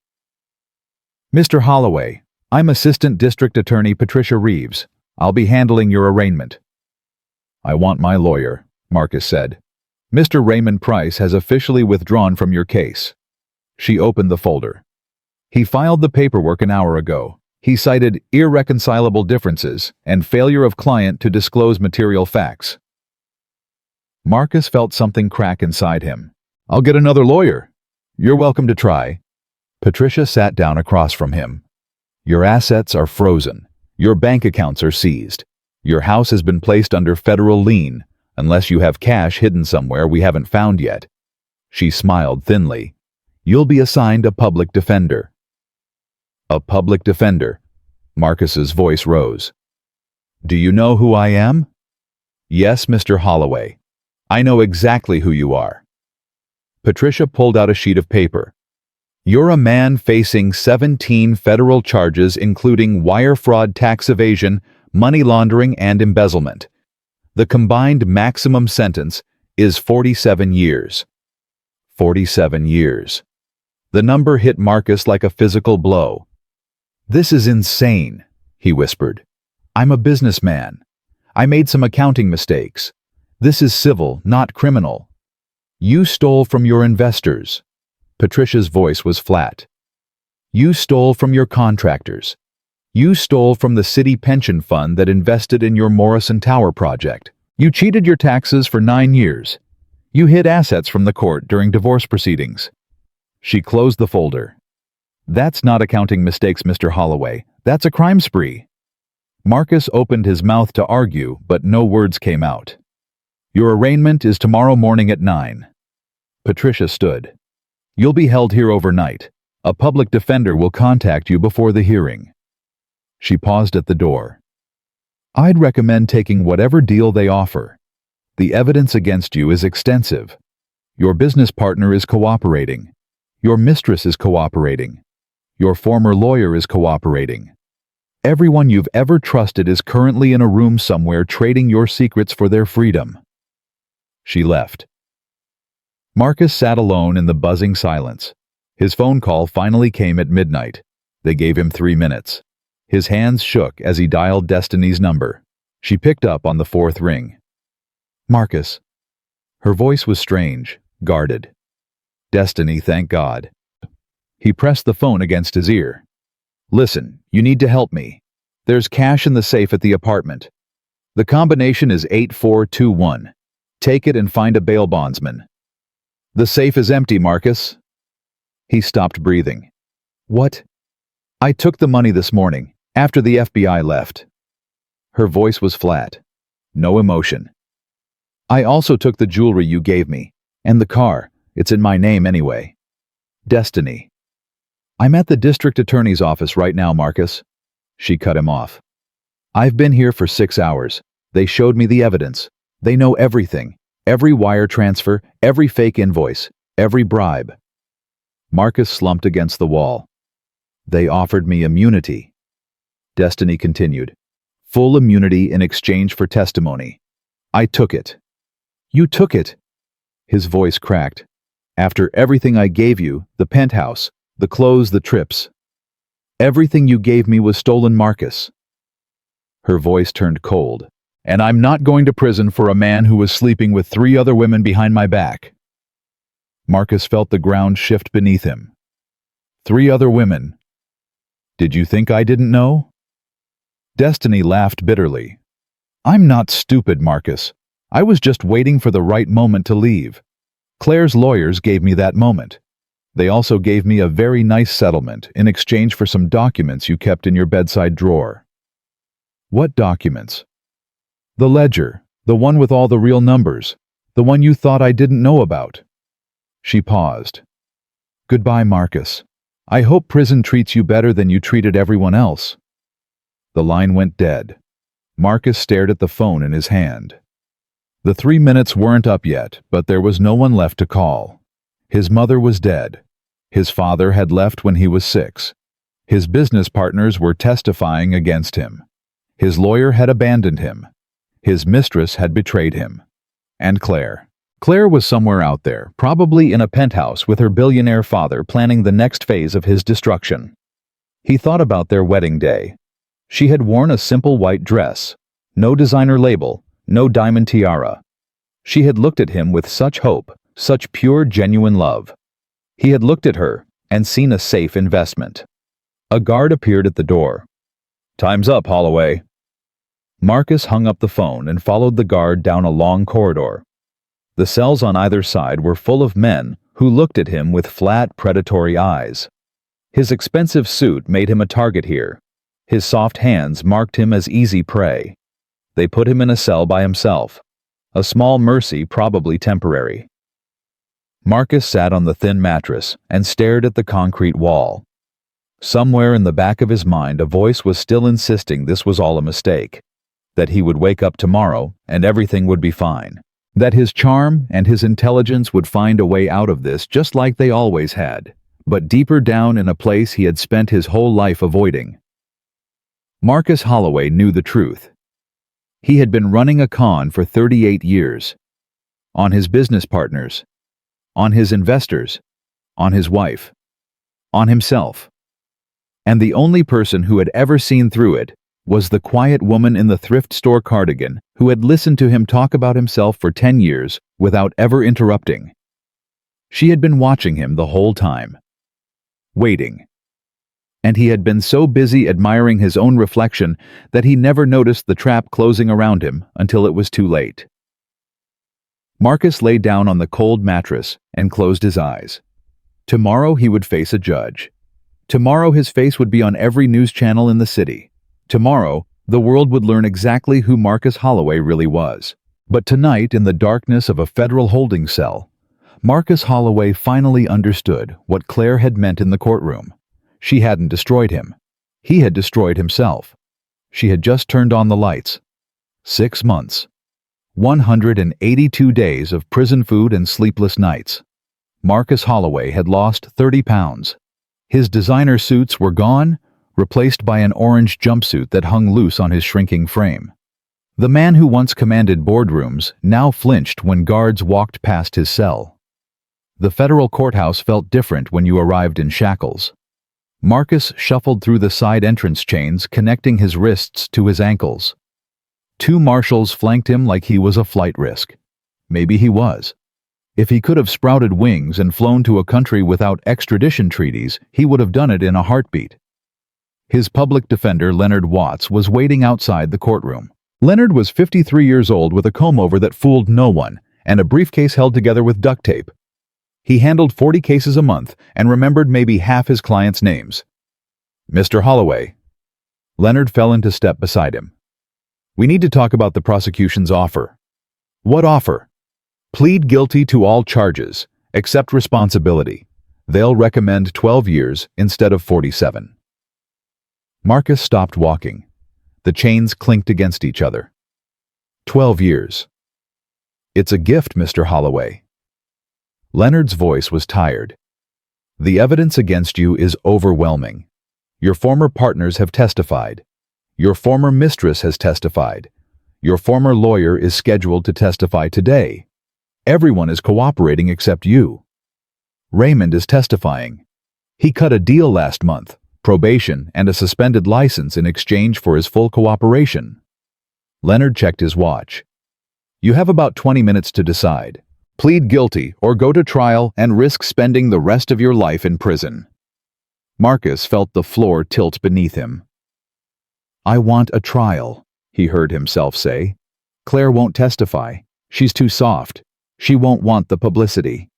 "Mr. Holloway, I'm Assistant District Attorney Patricia Reeves. I'll be handling your arraignment." "I want my lawyer," Marcus said. "Mr. Raymond Price has officially withdrawn from your case." She opened the folder. "He filed the paperwork an hour ago. He cited irreconcilable differences and failure of client to disclose material facts." Marcus felt something crack inside him. "I'll get another lawyer." "You're welcome to try." Patricia sat down across from him. "Your assets are frozen. Your bank accounts are seized. Your house has been placed under federal lien, unless you have cash hidden somewhere we haven't found yet." She smiled thinly. "You'll be assigned a public defender." "A public defender?" Marcus's voice rose. "Do you know who I am?" "Yes, Mr. Holloway. I know exactly who you are." Patricia pulled out a sheet of paper. "You're a man facing 17 federal charges including wire fraud, tax evasion, money laundering, and embezzlement. The combined maximum sentence is 47 years. 47 years. The number hit Marcus like a physical blow. "This is insane," he whispered. "I'm a businessman. I made some accounting mistakes. This is civil, not criminal. You stole from your investors." Patricia's voice was flat. "You stole from your contractors. You stole from the city pension fund that invested in your Morrison Tower project. You cheated your taxes for 9 years. You hid assets from the court during divorce proceedings." She closed the folder. "That's not accounting mistakes, Mr. Holloway. That's a crime spree." Marcus opened his mouth to argue, but no words came out. "Your arraignment is tomorrow morning at 9. Patricia stood. "You'll be held here overnight. A public defender will contact you before the hearing." She paused at the door. "I'd recommend taking whatever deal they offer. The evidence against you is extensive. Your business partner is cooperating. Your mistress is cooperating. Your former lawyer is cooperating. Everyone you've ever trusted is currently in a room somewhere trading your secrets for their freedom." She left. Marcus sat alone in the buzzing silence. His phone call finally came at midnight. They gave him 3 minutes. His hands shook as he dialed Destiny's number. She picked up on the 4th ring. "Marcus." Her voice was strange, guarded. "Destiny, thank God." He pressed the phone against his ear. "Listen, you need to help me. There's cash in the safe at the apartment. The combination is 8421. Take it and find a bail bondsman." "The safe is empty, Marcus." He stopped breathing. "What?" "I took the money this morning, after the FBI left." Her voice was flat. No emotion. "I also took the jewelry you gave me, and the car. It's in my name anyway." "Destiny." "I'm at the district attorney's office right now, Marcus." She cut him off. "I've been here for 6 hours. They showed me the evidence. They know everything. Every wire transfer, every fake invoice, every bribe." Marcus slumped against the wall. "They offered me immunity." Destiny continued. "Full immunity in exchange for testimony. I took it." "You took it?" His voice cracked. "After everything I gave you, the penthouse, the clothes, the trips. Everything you gave me was stolen, Marcus." Her voice turned cold. "And I'm not going to prison for a man who was sleeping with 3 other women behind my back." Marcus felt the ground shift beneath him. 3 other women. "Did you think I didn't know?" Destiny laughed bitterly. "I'm not stupid, Marcus. I was just waiting for the right moment to leave. Claire's lawyers gave me that moment. They also gave me a very nice settlement in exchange for some documents you kept in your bedside drawer." "What documents?" The ledger, the one with all the real numbers, the one you thought I didn't know about. She paused. Goodbye, Marcus. I hope prison treats you better than you treated everyone else. The line went dead. Marcus stared at the phone in his hand. The 3 minutes weren't up yet, but there was no one left to call. His mother was dead. His father had left when he was 6. His business partners were testifying against him. His lawyer had abandoned him. His mistress had betrayed him. And Claire. Claire was somewhere out there, probably in a penthouse with her billionaire father planning the next phase of his destruction. He thought about their wedding day. She had worn a simple white dress. No designer label, no diamond tiara. She had looked at him with such hope, such pure, genuine love. He had looked at her and seen a safe investment. A guard appeared at the door. Time's up, Holloway. Marcus hung up the phone and followed the guard down a long corridor. The cells on either side were full of men who looked at him with flat, predatory eyes. His expensive suit made him a target here. His soft hands marked him as easy prey. They put him in a cell by himself. A small mercy, probably temporary. Marcus sat on the thin mattress and stared at the concrete wall. Somewhere in the back of his mind, a voice was still insisting this was all a mistake. That he would wake up tomorrow and everything would be fine. That his charm and his intelligence would find a way out of this just like they always had, but deeper down in a place he had spent his whole life avoiding. Marcus Holloway knew the truth. He had been running a con for 38 years. On his business partners. On his investors. On his wife. On himself. And the only person who had ever seen through it was the quiet woman in the thrift store cardigan who had listened to him talk about himself for 10 years without ever interrupting. She had been watching him the whole time. Waiting. And he had been so busy admiring his own reflection that he never noticed the trap closing around him until it was too late. Marcus lay down on the cold mattress and closed his eyes. Tomorrow he would face a judge. Tomorrow his face would be on every news channel in the city. Tomorrow, the world would learn exactly who Marcus Holloway really was. But tonight, in the darkness of a federal holding cell, Marcus Holloway finally understood what Claire had meant in the courtroom. She hadn't destroyed him. He had destroyed himself. She had just turned on the lights. 6 months. 182 days of prison food and sleepless nights. Marcus Holloway had lost 30 pounds. His designer suits were gone, replaced by an orange jumpsuit that hung loose on his shrinking frame. The man who once commanded boardrooms now flinched when guards walked past his cell. The federal courthouse felt different when you arrived in shackles. Marcus shuffled through the side entrance chains connecting his wrists to his ankles. 2 marshals flanked him like he was a flight risk. Maybe he was. If he could have sprouted wings and flown to a country without extradition treaties, he would have done it in a heartbeat. His public defender, Leonard Watts, was waiting outside the courtroom. Leonard was 53 years old with a comb-over that fooled no one and a briefcase held together with duct tape. He handled 40 cases a month and remembered maybe half his clients' names. Mr. Holloway. Leonard fell into step beside him. We need to talk about the prosecution's offer. What offer? Plead guilty to all charges, accept responsibility. They'll recommend 12 years instead of 47. Marcus stopped walking. The chains clinked against each other. 12 years. It's a gift, Mr. Holloway. Leonard's voice was tired. The evidence against you is overwhelming. Your former partners have testified. Your former mistress has testified. Your former lawyer is scheduled to testify today. Everyone is cooperating except you. Raymond is testifying. He cut a deal last month, probation and a suspended license in exchange for his full cooperation. Leonard checked his watch. You have about 20 minutes to decide. Plead guilty or go to trial and risk spending the rest of your life in prison. Marcus felt the floor tilt beneath him. I want a trial, he heard himself say. Claire won't testify. She's too soft. She won't want the publicity.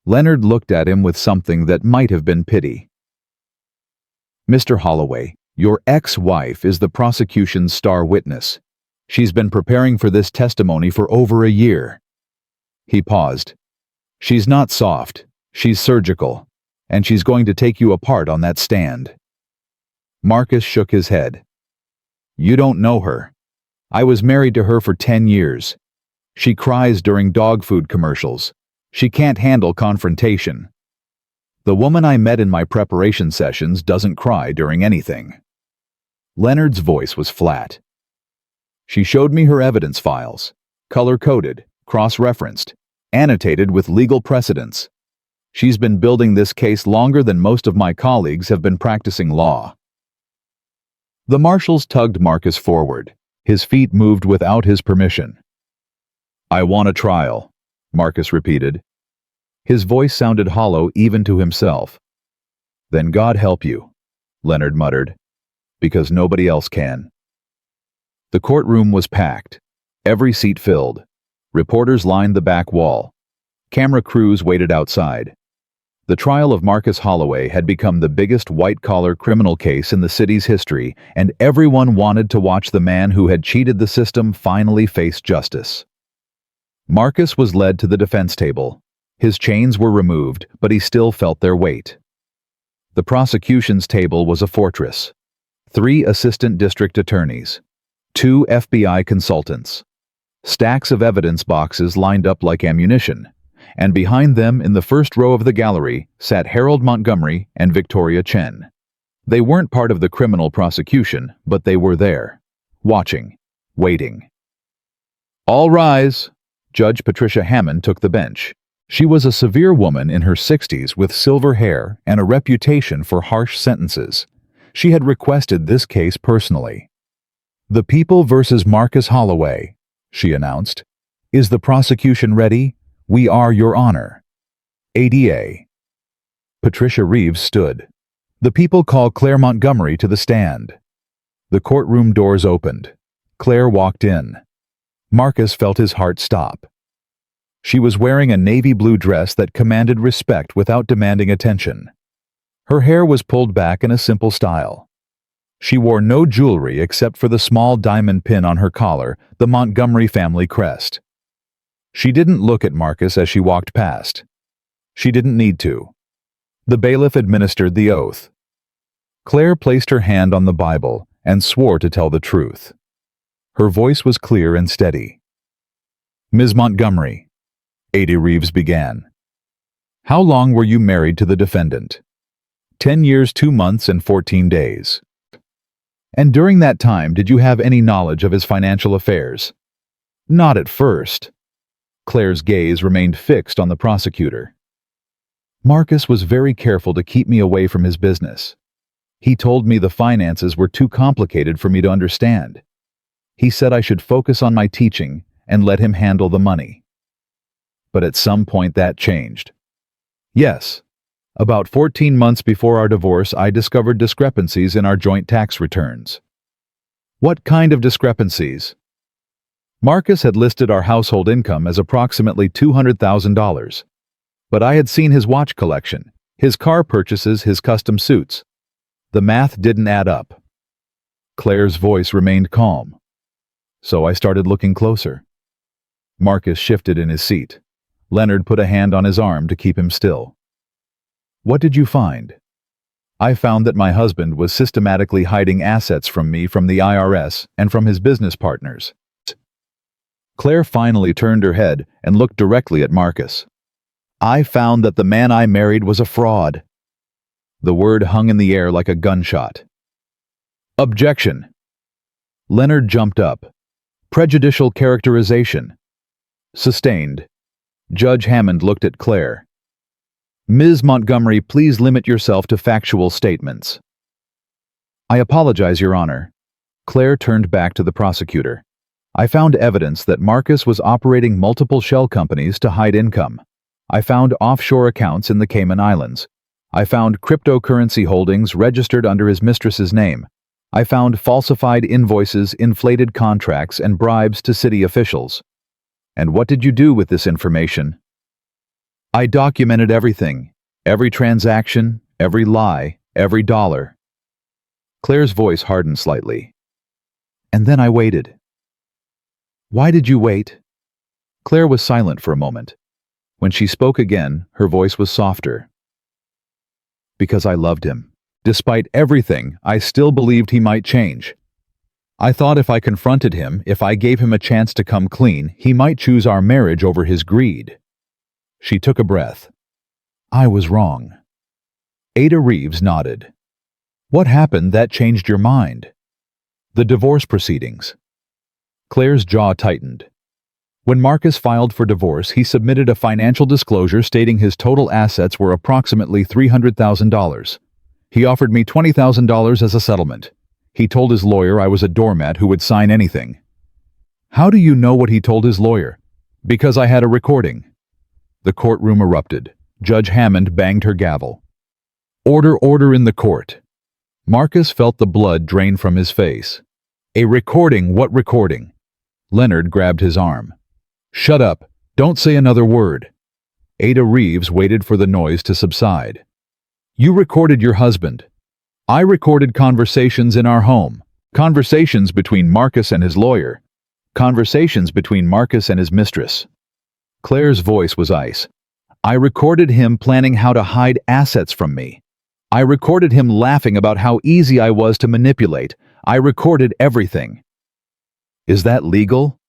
Leonard looked at him with something that might have been pity. Mr. Holloway, your ex-wife is the prosecution's star witness. She's been preparing for this testimony for over a year. He paused. She's not soft, she's surgical, and she's going to take you apart on that stand. Marcus shook his head. You don't know her. I was married to her for 10 years. She cries during dog food commercials. She can't handle confrontation. The woman I met in my preparation sessions doesn't cry during anything. Leonard's voice was flat. She showed me her evidence files, color-coded, cross-referenced, annotated with legal precedents. She's been building this case longer than most of my colleagues have been practicing law. The marshals tugged Marcus forward. His feet moved without his permission. I want a trial, Marcus repeated. His voice sounded hollow even to himself. Then God help you, Leonard muttered, because nobody else can. The courtroom was packed, every seat filled. Reporters lined the back wall. Camera crews waited outside. The trial of Marcus Holloway had become the biggest white-collar criminal case in the city's history, and everyone wanted to watch the man who had cheated the system finally face justice. Marcus was led to the defense table. His chains were removed, but he still felt their weight. The prosecution's table was a fortress. 3 assistant district attorneys, 2 FBI consultants. Stacks of evidence boxes lined up like ammunition, and behind them in the first row of the gallery sat Harold Montgomery and Victoria Chen. They weren't part of the criminal prosecution, but they were there, watching, waiting. All rise! Judge Patricia Hammond took the bench. She was a severe woman in her 60s with silver hair and a reputation for harsh sentences. She had requested this case personally. The people versus Marcus Holloway, she announced. Is the prosecution ready? We are, Your Honor. ADA. Patricia Reeves stood. The people called Claire Montgomery to the stand. The courtroom doors opened. Claire walked in. Marcus felt his heart stop. She was wearing a navy blue dress that commanded respect without demanding attention. Her hair was pulled back in a simple style. She wore no jewelry except for the small diamond pin on her collar, the Montgomery family crest. She didn't look at Marcus as she walked past. She didn't need to. The bailiff administered the oath. Claire placed her hand on the Bible and swore to tell the truth. Her voice was clear and steady. Ms. Montgomery, Ada Reeves began. How long were you married to the defendant? 10 years, 2 months, and 14 days. And during that time, did you have any knowledge of his financial affairs? Not at first. Claire's gaze remained fixed on the prosecutor. Marcus was very careful to keep me away from his business. He told me the finances were too complicated for me to understand. He said I should focus on my teaching and let him handle the money. But at some point that changed. Yes. About 14 months before our divorce, I discovered discrepancies in our joint tax returns. What kind of discrepancies? Marcus had listed our household income as approximately $200,000. But I had seen his watch collection, his car purchases, his custom suits. The math didn't add up. Claire's voice remained calm. So I started looking closer. Marcus shifted in his seat. Leonard put a hand on his arm to keep him still. What did you find? I found that my husband was systematically hiding assets from me from the IRS and from his business partners. Claire finally turned her head and looked directly at Marcus. I found that the man I married was a fraud. The word hung in the air like a gunshot. Objection. Leonard jumped up. Prejudicial characterization. Sustained. Judge Hammond looked at Claire. Ms. Montgomery, please limit yourself to factual statements. I apologize, Your Honor. Claire turned back to the prosecutor. I found evidence that Marcus was operating multiple shell companies to hide income. I found offshore accounts in the Cayman Islands. I found cryptocurrency holdings registered under his mistress's name. I found falsified invoices, inflated contracts, and bribes to city officials. And what did you do with this information? I documented everything, every transaction, every lie, every dollar. Claire's voice hardened slightly. And then I waited. Why did you wait? Claire was silent for a moment. When she spoke again, her voice was softer. Because I loved him. Despite everything, I still believed he might change. I thought if I confronted him, if I gave him a chance to come clean, he might choose our marriage over his greed. She took a breath. I was wrong. Ada Reeves nodded. What happened that changed your mind? The divorce proceedings. Claire's jaw tightened. When Marcus filed for divorce, he submitted a financial disclosure stating his total assets were approximately $300,000. He offered me $20,000 as a settlement. He told his lawyer I was a doormat who would sign anything. How do you know what he told his lawyer? Because I had a recording. The courtroom erupted. Judge Hammond banged her gavel. Order in the court. Marcus felt the blood drain from his face. A recording? What recording? Leonard grabbed his arm. Shut up. Don't say another word. Ada Reeves waited for the noise to subside. You recorded your husband. I recorded conversations in our home. Conversations between Marcus and his lawyer. Conversations between Marcus and his mistress. Claire's voice was ice. I recorded him planning how to hide assets from me. I recorded him laughing about how easy I was to manipulate. I recorded everything. Is that legal?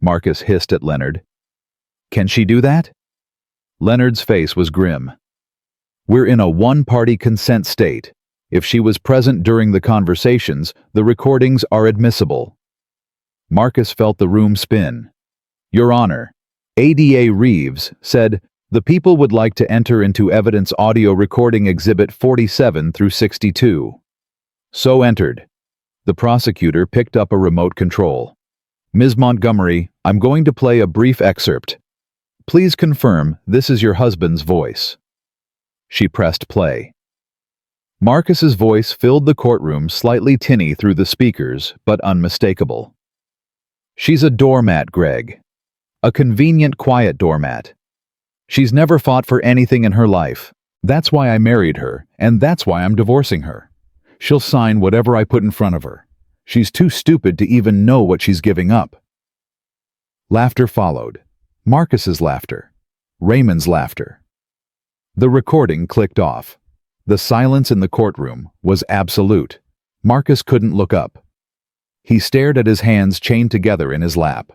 Marcus hissed at Leonard. Can she do that? Leonard's face was grim. We're in a one-party consent state. If she was present during the conversations, the recordings are admissible. Marcus felt the room spin. Your Honor, Ada Reeves said, the people would like to enter into evidence audio recording exhibit 47 through 62. So entered. The prosecutor picked up a remote control. Ms. Montgomery, I'm going to play a brief excerpt. Please confirm this is your husband's voice. She pressed play. Marcus's voice filled the courtroom, slightly tinny through the speakers, but unmistakable. She's a doormat, Greg. A convenient, quiet doormat. She's never fought for anything in her life. That's why I married her, and that's why I'm divorcing her. She'll sign whatever I put in front of her. She's too stupid to even know what she's giving up. Laughter followed. Marcus's laughter. Raymond's laughter. The recording clicked off. The silence in the courtroom was absolute. Marcus couldn't look up. He stared at his hands chained together in his lap.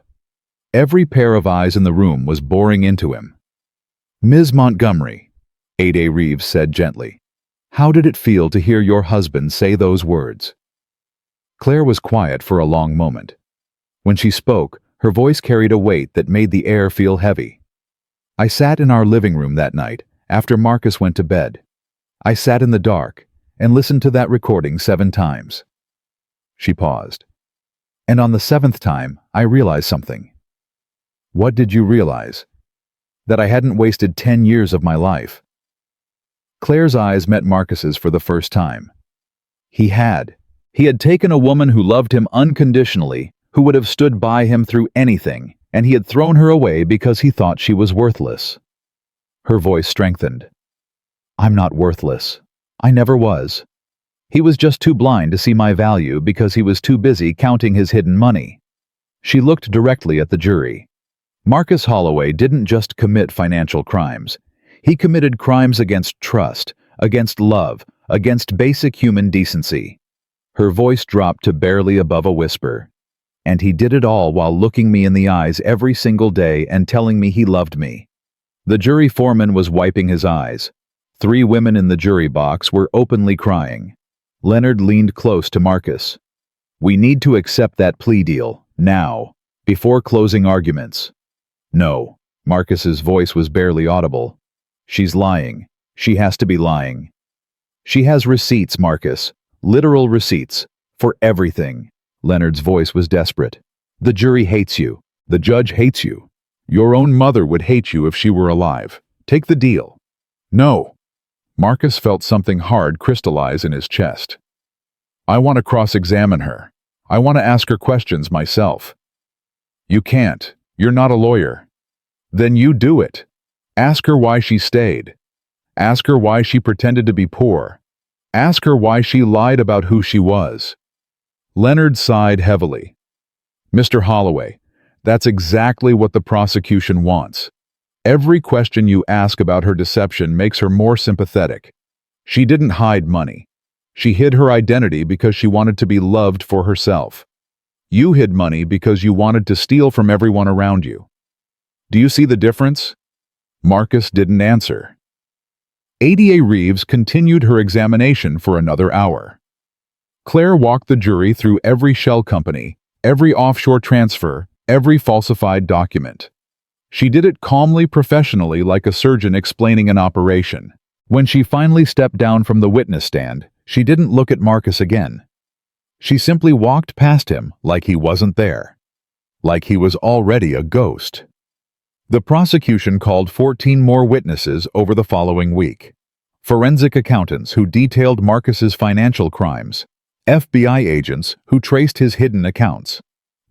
Every pair of eyes in the room was boring into him. Ms. Montgomery, Ada Reeves said gently, how did it feel to hear your husband say those words? Claire was quiet for a long moment. When she spoke, her voice carried a weight that made the air feel heavy. I sat in our living room that night, after Marcus went to bed. I sat in the dark and listened to that recording 7 times. She paused. And on the 7th time, I realized something. What did you realize? That I hadn't wasted 10 years of my life. Claire's eyes met Marcus's for the first time. He had. He had taken a woman who loved him unconditionally, who would have stood by him through anything, and he had thrown her away because he thought she was worthless. Her voice strengthened. I'm not worthless. I never was. He was just too blind to see my value because he was too busy counting his hidden money. She looked directly at the jury. Marcus Holloway didn't just commit financial crimes. He committed crimes against trust, against love, against basic human decency. Her voice dropped to barely above a whisper. And he did it all while looking me in the eyes every single day and telling me he loved me. The jury foreman was wiping his eyes. 3 women in the jury box were openly crying. Leonard leaned close to Marcus. We need to accept that plea deal, now, before closing arguments. No, Marcus's voice was barely audible. She's lying. She has to be lying. She has receipts, Marcus. Literal receipts. For everything. Leonard's voice was desperate. The jury hates you. The judge hates you. Your own mother would hate you if she were alive. Take the deal. No. Marcus felt something hard crystallize in his chest. I want to cross-examine her. I want to ask her questions myself. You can't. You're not a lawyer. Then you do it. Ask her why she stayed. Ask her why she pretended to be poor. Ask her why she lied about who she was. Leonard sighed heavily. Mr. Holloway, That's exactly what the prosecution wants. Every question you ask about her deception makes her more sympathetic. She didn't hide money. She hid her identity because she wanted to be loved for herself. You hid money because you wanted to steal from everyone around you. Do you see the difference? Marcus didn't answer. Ada Reeves continued her examination for another hour. Claire walked the jury through every shell company, every offshore transfer, every falsified document. She did it calmly, professionally, like a surgeon explaining an operation. When she finally stepped down from the witness stand, she didn't look at Marcus again. She simply walked past him like he wasn't there. Like he was already a ghost. The prosecution called 14 more witnesses over the following week. Forensic accountants who detailed Marcus's financial crimes. FBI agents who traced his hidden accounts.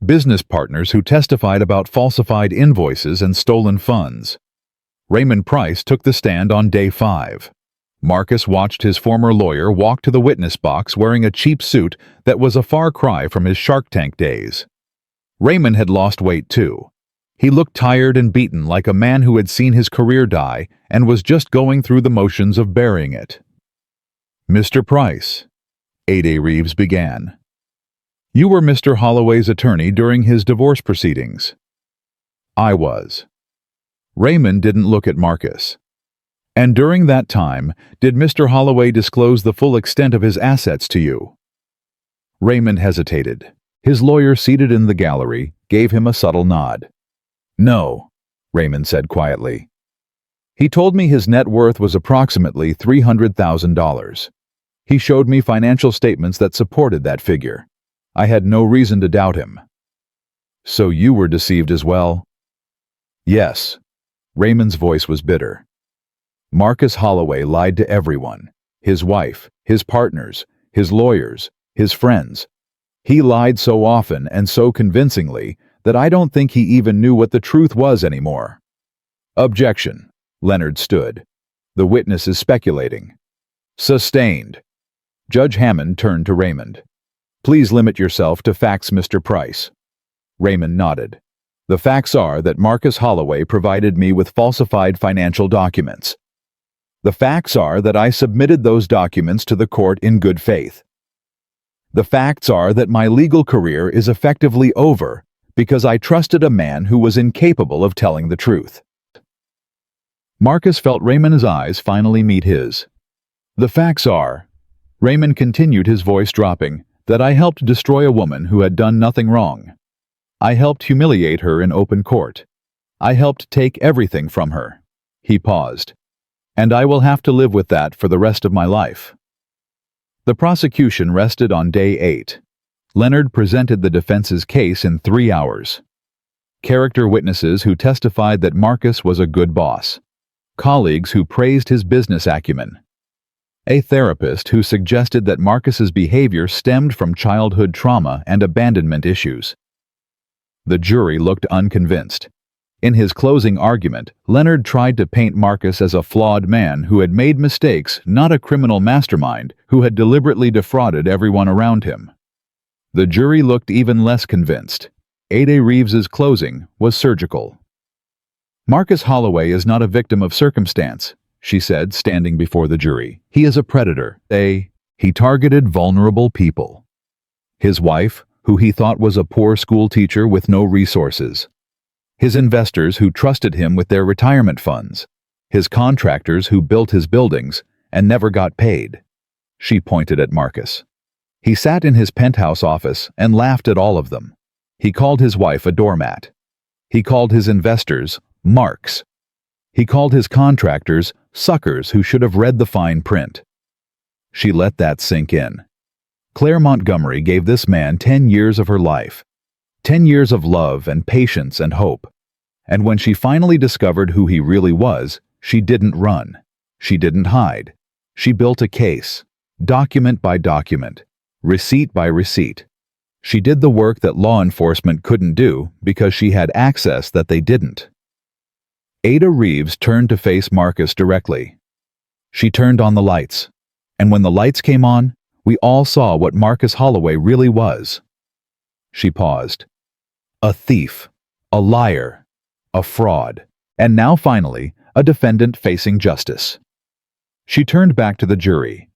Business partners who testified about falsified invoices and stolen funds. Raymond Price took the stand on day 5. Marcus watched his former lawyer walk to the witness box wearing a cheap suit that was a far cry from his Shark Tank days. Raymond had lost weight too. He looked tired and beaten, like a man who had seen his career die and was just going through the motions of burying it. "Mr. Price," Ada Reeves began. "You were Mr. Holloway's attorney during his divorce proceedings." "I was." Raymond didn't look at Marcus. "And during that time, did Mr. Holloway disclose the full extent of his assets to you?" Raymond hesitated. His lawyer, seated in the gallery, gave him a subtle nod. "No," Raymond said quietly. "He told me his net worth was approximately $300,000. He showed me financial statements that supported that figure. I had no reason to doubt him." "So you were deceived as well?" "Yes." Raymond's voice was bitter. "Marcus Holloway lied to everyone. His wife, his partners, his lawyers, his friends. He lied so often and so convincingly that I don't think he even knew what the truth was anymore." "Objection." Leonard stood. "The witness is speculating." "Sustained." Judge Hammond turned to Raymond. "Please limit yourself to facts, Mr. Price." Raymond nodded. "The facts are that Marcus Holloway provided me with falsified financial documents. The facts are that I submitted those documents to the court in good faith. The facts are that my legal career is effectively over because I trusted a man who was incapable of telling the truth." Marcus felt Raymond's eyes finally meet his. "The facts are," Raymond continued, his voice dropping, "that I helped destroy a woman who had done nothing wrong. I helped humiliate her in open court. I helped take everything from her." He paused. "And I will have to live with that for the rest of my life." The prosecution rested on day 8. Leonard presented the defense's case in 3 hours. Character witnesses who testified that Marcus was a good boss. Colleagues who praised his business acumen. A therapist who suggested that Marcus's behavior stemmed from childhood trauma and abandonment issues. The jury looked unconvinced. In his closing argument, Leonard tried to paint Marcus as a flawed man who had made mistakes, not a criminal mastermind who had deliberately defrauded everyone around him. The jury looked even less convinced. Ada Reeves's closing was surgical. "Marcus Holloway is not a victim of circumstance," she said, standing before the jury. "He is a predator. He targeted vulnerable people. His wife, who he thought was a poor school teacher with no resources. His investors who trusted him with their retirement funds. His contractors who built his buildings and never got paid." She pointed at Marcus. "He sat in his penthouse office and laughed at all of them. He called his wife a doormat. He called his investors marks. He called his contractors suckers who should have read the fine print." She let that sink in. Claire Montgomery gave this man 10 years of her life. 10 years of love and patience and hope. And when she finally discovered who he really was, she didn't run. She didn't hide. She built a case, document by document, receipt by receipt. She did the work that law enforcement couldn't do because she had access that they didn't. Ada Reeves turned to face Marcus directly. She turned on the lights, and when the lights came on, we all saw what Marcus Holloway really was. She paused. A thief, a liar, a fraud, and now finally, a defendant facing justice. She turned back to the jury.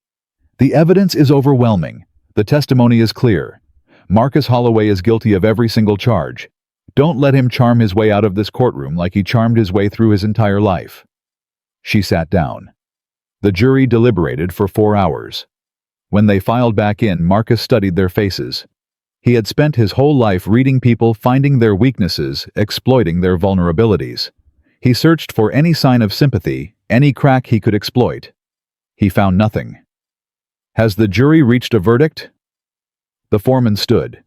The evidence is overwhelming. The testimony is clear. Marcus Holloway is guilty of every single charge. Don't let him charm his way out of this courtroom like he charmed his way through his entire life. She sat down. The jury deliberated for 4 hours. When they filed back in, Marcus studied their faces. He had spent his whole life reading people, finding their weaknesses, exploiting their vulnerabilities. He searched for any sign of sympathy, any crack he could exploit. He found nothing. Has the jury reached a verdict? The foreman stood.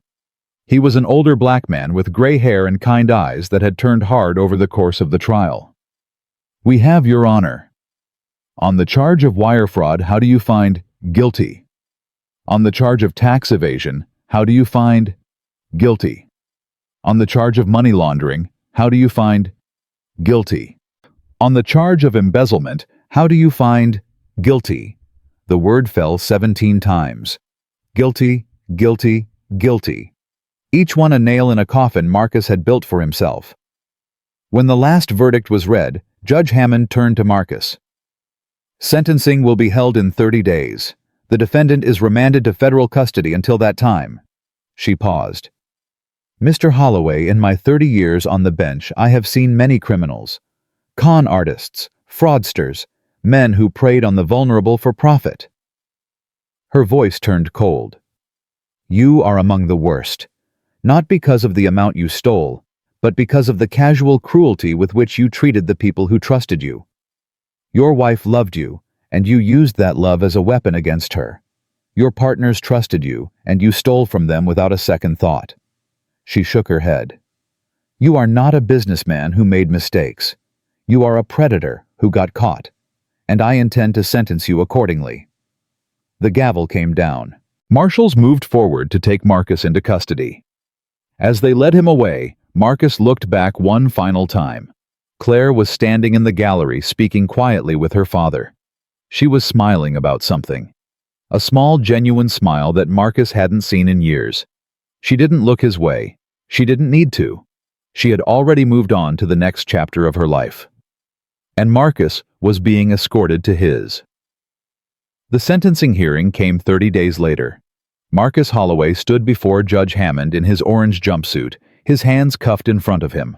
He was an older black man with gray hair and kind eyes that had turned hard over the course of the trial. We have, Your Honor. On the charge of wire fraud, how do you find guilty? On the charge of tax evasion, how do you find guilty? On the charge of money laundering, how do you find guilty? On the charge of embezzlement, how do you find guilty? The word fell 17 times. Guilty, guilty, guilty. Each one a nail in a coffin Marcus had built for himself. When the last verdict was read, Judge Hammond turned to Marcus. Sentencing will be held in 30 days. The defendant is remanded to federal custody until that time. She paused. Mr. Holloway, in my 30 years on the bench, I have seen many criminals. Con artists, fraudsters, men who preyed on the vulnerable for profit. Her voice turned cold. You are among the worst, not because of the amount you stole, but because of the casual cruelty with which you treated the people who trusted you. Your wife loved you, and you used that love as a weapon against her. Your partners trusted you, and you stole from them without a second thought. She shook her head. You are not a businessman who made mistakes. You are a predator who got caught, and I intend to sentence you accordingly. The gavel came down. Marshals moved forward to take Marcus into custody. As they led him away, Marcus looked back one final time. Claire was standing in the gallery speaking quietly with her father. She was smiling about something. A small, genuine smile that Marcus hadn't seen in years. She didn't look his way. She didn't need to. She had already moved on to the next chapter of her life. And Marcus was being escorted to his. The sentencing hearing came 30 days later. Marcus Holloway stood before Judge Hammond in his orange jumpsuit, his hands cuffed in front of him.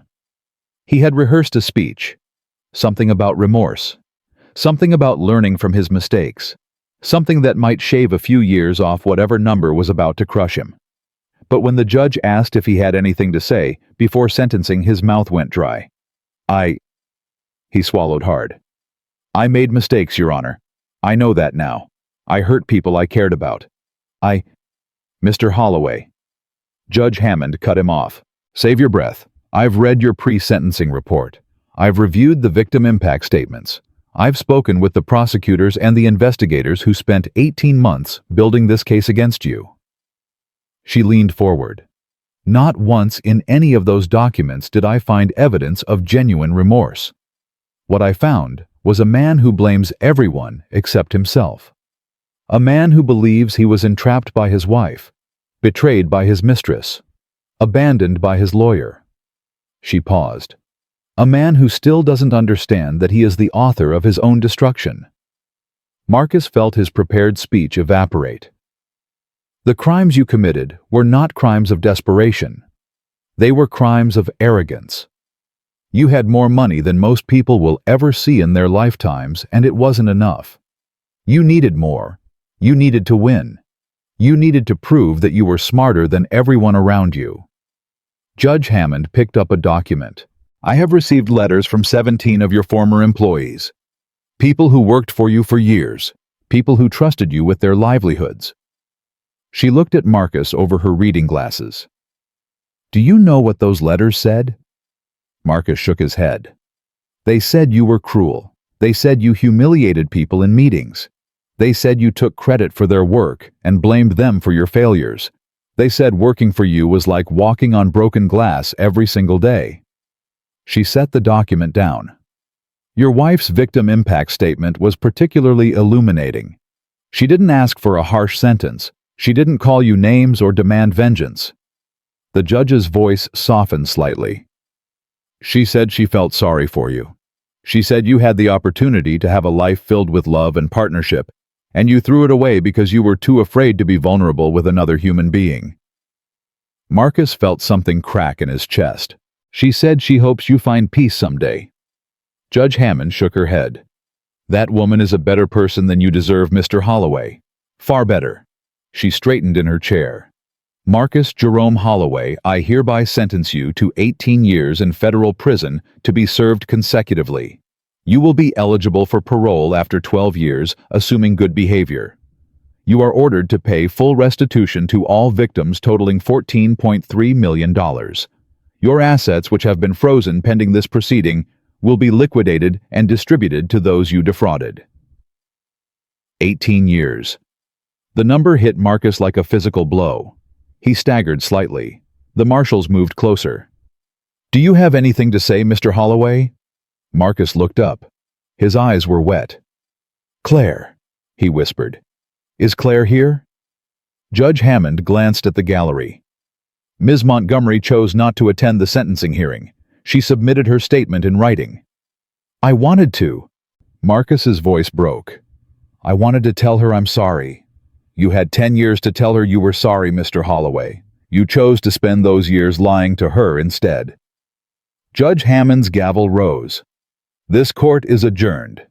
He had rehearsed a speech. Something about remorse. Something about learning from his mistakes. Something that might shave a few years off whatever number was about to crush him. But when the judge asked if he had anything to say, before sentencing, his mouth went dry. He swallowed hard. I made mistakes, Your Honor. I know that now. I hurt people I cared about. Mr. Holloway. Judge Hammond cut him off. Save your breath. I've read your pre-sentencing report. I've reviewed the victim impact statements. I've spoken with the prosecutors and the investigators who spent 18 months building this case against you. She leaned forward. Not once in any of those documents did I find evidence of genuine remorse. What I found was a man who blames everyone except himself. A man who believes he was entrapped by his wife, betrayed by his mistress, abandoned by his lawyer. She paused. A man who still doesn't understand that he is the author of his own destruction. Marcus felt his prepared speech evaporate. The crimes you committed were not crimes of desperation. They were crimes of arrogance. You had more money than most people will ever see in their lifetimes, and it wasn't enough. You needed more. You needed to win. You needed to prove that you were smarter than everyone around you. Judge Hammond picked up a document. I have received letters from 17 of your former employees. People who worked for you for years. People who trusted you with their livelihoods. She looked at Marcus over her reading glasses. Do you know what those letters said? Marcus shook his head. They said you were cruel. They said you humiliated people in meetings. They said you took credit for their work and blamed them for your failures. They said working for you was like walking on broken glass every single day. She set the document down. Your wife's victim impact statement was particularly illuminating. She didn't ask for a harsh sentence. She didn't call you names or demand vengeance. The judge's voice softened slightly. She said she felt sorry for you. She said you had the opportunity to have a life filled with love and partnership, and you threw it away because you were too afraid to be vulnerable with another human being. Marcus felt something crack in his chest. She said she hopes you find peace someday. Judge Hammond shook her head. That woman is a better person than you deserve, Mr. Holloway. Far better. She straightened in her chair. Marcus Jerome Holloway, I hereby sentence you to 18 years in federal prison to be served consecutively. You will be eligible for parole after 12 years, assuming good behavior. You are ordered to pay full restitution to all victims totaling $14.3 million. Your assets, which have been frozen pending this proceeding, will be liquidated and distributed to those you defrauded. 18 years. The number hit Marcus like a physical blow. He staggered slightly. The marshals moved closer. Do you have anything to say, Mr. Holloway? Marcus looked up. His eyes were wet. Claire, he whispered. Is Claire here? Judge Hammond glanced at the gallery. Ms. Montgomery chose not to attend the sentencing hearing. She submitted her statement in writing. I wanted to. Marcus's voice broke. I wanted to tell her I'm sorry. You had 10 years to tell her you were sorry, Mr. Holloway. You chose to spend those years lying to her instead. Judge Hammond's gavel rose. This court is adjourned.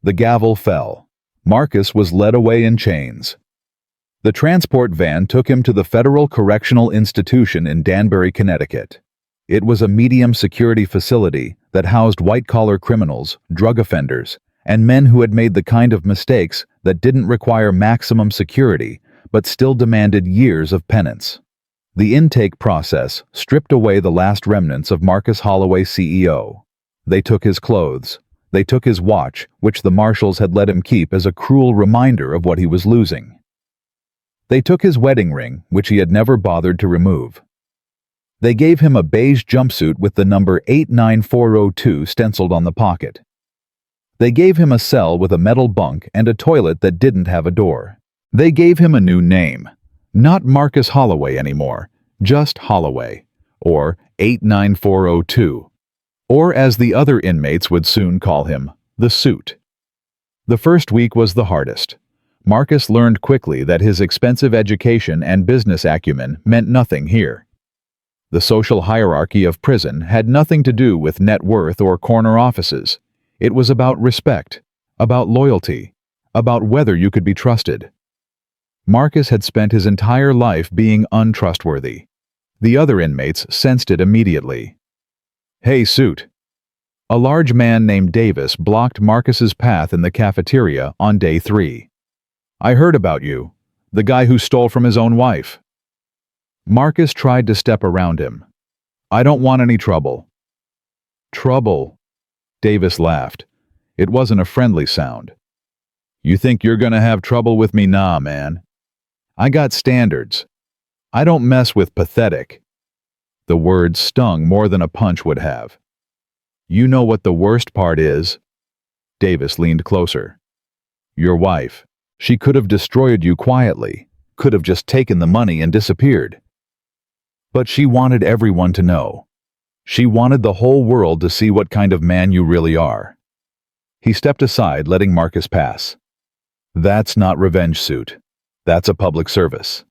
The gavel fell. Marcus was led away in chains. The transport van took him to the Federal Correctional Institution in Danbury, Connecticut. It was a medium-security facility that housed white-collar criminals, drug offenders, and men who had made the kind of mistakes that didn't require maximum security but still demanded years of penance. The intake process stripped away the last remnants of Marcus Holloway, CEO. They took his clothes. They took his watch, which the marshals had let him keep as a cruel reminder of what he was losing. They took his wedding ring, which he had never bothered to remove. They gave him a beige jumpsuit with the number 89402 stenciled on the pocket. They gave him a cell with a metal bunk and a toilet that didn't have a door. They gave him a new name. Not Marcus Holloway anymore, just Holloway, or 89402. Or as the other inmates would soon call him, the Suit. The first week was the hardest. Marcus learned quickly that his expensive education and business acumen meant nothing here. The social hierarchy of prison had nothing to do with net worth or corner offices. It was about respect, about loyalty, about whether you could be trusted. Marcus had spent his entire life being untrustworthy. The other inmates sensed it immediately. Hey, Suit. A large man named Davis blocked Marcus's path in the cafeteria on day 3. I heard about you, the guy who stole from his own wife. Marcus tried to step around him. I don't want any trouble. Trouble? Davis laughed. It wasn't a friendly sound. You think you're gonna have trouble with me? Nah, man. I got standards. I don't mess with pathetic. The words stung more than a punch would have. You know what the worst part is? Davis leaned closer. Your wife. She could have destroyed you quietly, could have just taken the money and disappeared. But she wanted everyone to know. She wanted the whole world to see what kind of man you really are. He stepped aside, letting Marcus pass. That's not revenge, Suit. That's a public service.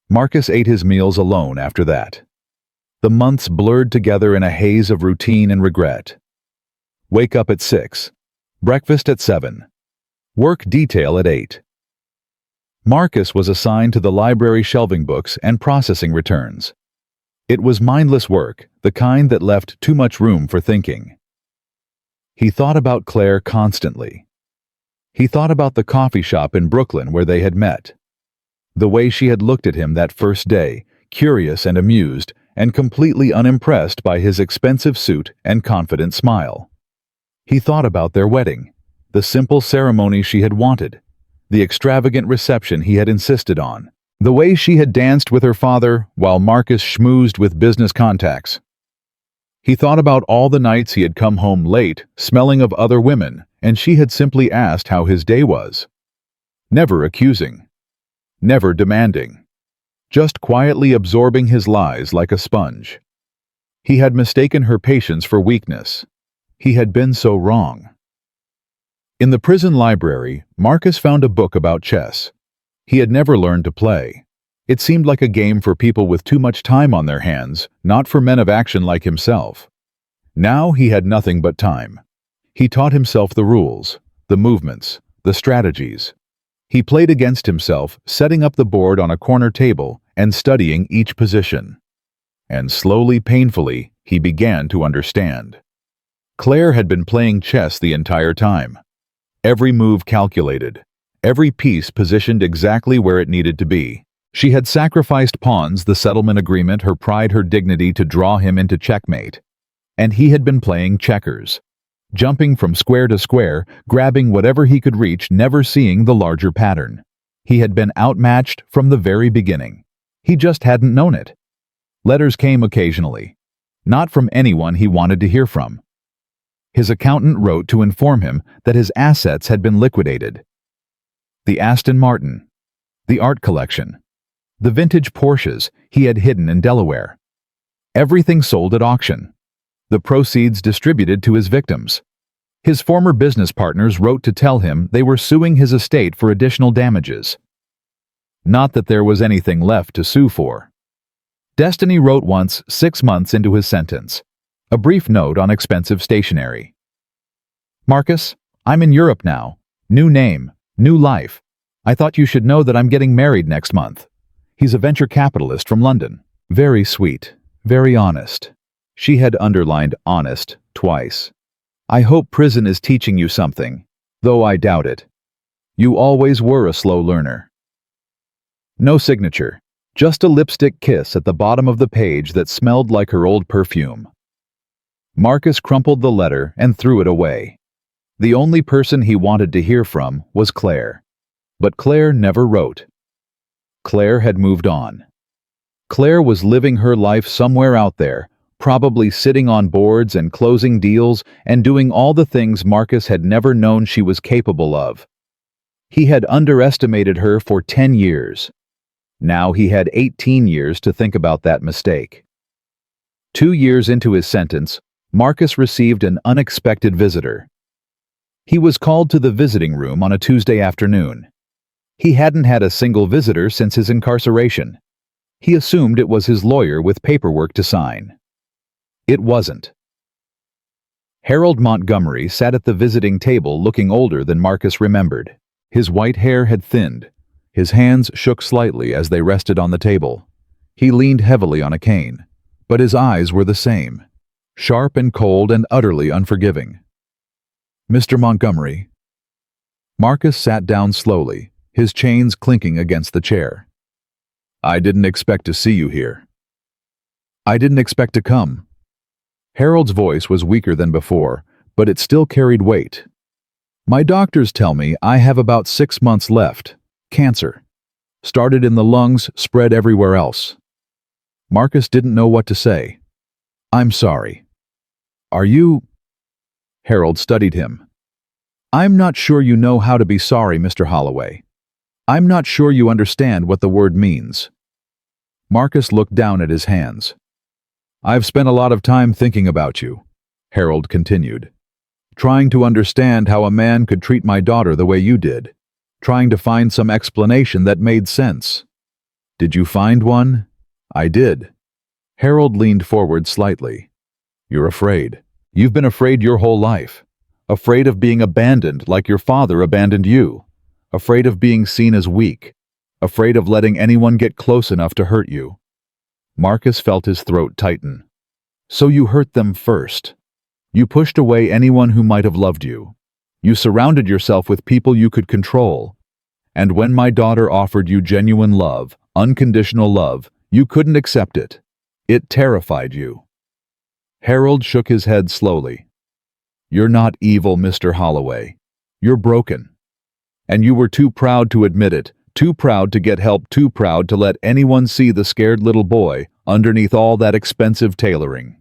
Marcus ate his meals alone after that. The months blurred together in a haze of routine and regret. Wake up at 6. Breakfast at 7. Work detail at 8. Marcus was assigned to the library shelving books and processing returns. It was mindless work, the kind that left too much room for thinking. He thought about Claire constantly. He thought about the coffee shop in Brooklyn where they had met. The way she had looked at him that first day, curious and amused, and completely unimpressed by his expensive suit and confident smile. He thought about their wedding, the simple ceremony she had wanted, the extravagant reception he had insisted on, the way she had danced with her father while Marcus schmoozed with business contacts. He thought about all the nights he had come home late, smelling of other women, and she had simply asked how his day was. Never accusing. Never demanding. Just quietly absorbing his lies like a sponge. He had mistaken her patience for weakness. He had been so wrong. In the prison library, Marcus found a book about chess. He had never learned to play. It seemed like a game for people with too much time on their hands, not for men of action like himself. Now he had nothing but time. He taught himself the rules, the movements, the strategies. He played against himself, setting up the board on a corner table and studying each position. And slowly, painfully, he began to understand. Claire had been playing chess the entire time. Every move calculated, every piece positioned exactly where it needed to be. She had sacrificed pawns, the settlement agreement, her pride, her dignity to draw him into checkmate. And he had been playing checkers, jumping from square to square, grabbing whatever he could reach, never seeing the larger pattern. He had been outmatched from the very beginning. He just hadn't known it. Letters came occasionally, not from anyone he wanted to hear from. His accountant wrote to inform him that his assets had been liquidated. The Aston Martin, the art collection, the vintage Porsches he had hidden in Delaware. Everything sold at auction. The proceeds distributed to his victims. His former business partners wrote to tell him they were suing his estate for additional damages. Not that there was anything left to sue for. Destiny wrote once, 6 months into his sentence, a brief note on expensive stationery. Marcus, I'm in Europe now. New name, new life. I thought you should know that I'm getting married next month. He's a venture capitalist from London. Very sweet, very honest. She had underlined honest twice. I hope prison is teaching you something, though I doubt it. You always were a slow learner. No signature, just a lipstick kiss at the bottom of the page that smelled like her old perfume. Marcus crumpled the letter and threw it away. The only person he wanted to hear from was Claire. But Claire never wrote. Claire had moved on. Claire was living her life somewhere out there, probably sitting on boards and closing deals and doing all the things Marcus had never known she was capable of. He had underestimated her for 10 years. Now he had 18 years to think about that mistake. 2 years into his sentence, Marcus received an unexpected visitor. He was called to the visiting room on a Tuesday afternoon. He hadn't had a single visitor since his incarceration. He assumed it was his lawyer with paperwork to sign. It wasn't. Harold Montgomery sat at the visiting table looking older than Marcus remembered. His white hair had thinned. His hands shook slightly as they rested on the table. He leaned heavily on a cane, but his eyes were the same, sharp and cold and utterly unforgiving. Mr. Montgomery. Marcus sat down slowly, his chains clinking against the chair. I didn't expect to see you here. I didn't expect to come. Harold's voice was weaker than before, but it still carried weight. My doctors tell me I have about 6 months left. Cancer. Started in the lungs, spread everywhere else. Marcus didn't know what to say. I'm sorry. Are you? Harold studied him. I'm not sure you know how to be sorry, Mr. Holloway. I'm not sure you understand what the word means. Marcus looked down at his hands. I've spent a lot of time thinking about you, Harold continued. Trying to understand how a man could treat my daughter the way you did. Trying to find some explanation that made sense. Did you find one? I did. Harold leaned forward slightly. You're afraid. You've been afraid your whole life. Afraid of being abandoned like your father abandoned you. Afraid of being seen as weak. Afraid of letting anyone get close enough to hurt you. Marcus felt his throat tighten. So you hurt them first. You pushed away anyone who might have loved you. You surrounded yourself with people you could control. And when my daughter offered you genuine love, unconditional love, you couldn't accept it. It terrified you. Harold shook his head slowly. You're not evil, Mr. Holloway. You're broken. And you were too proud to admit it, too proud to get help, too proud to let anyone see the scared little boy underneath all that expensive tailoring.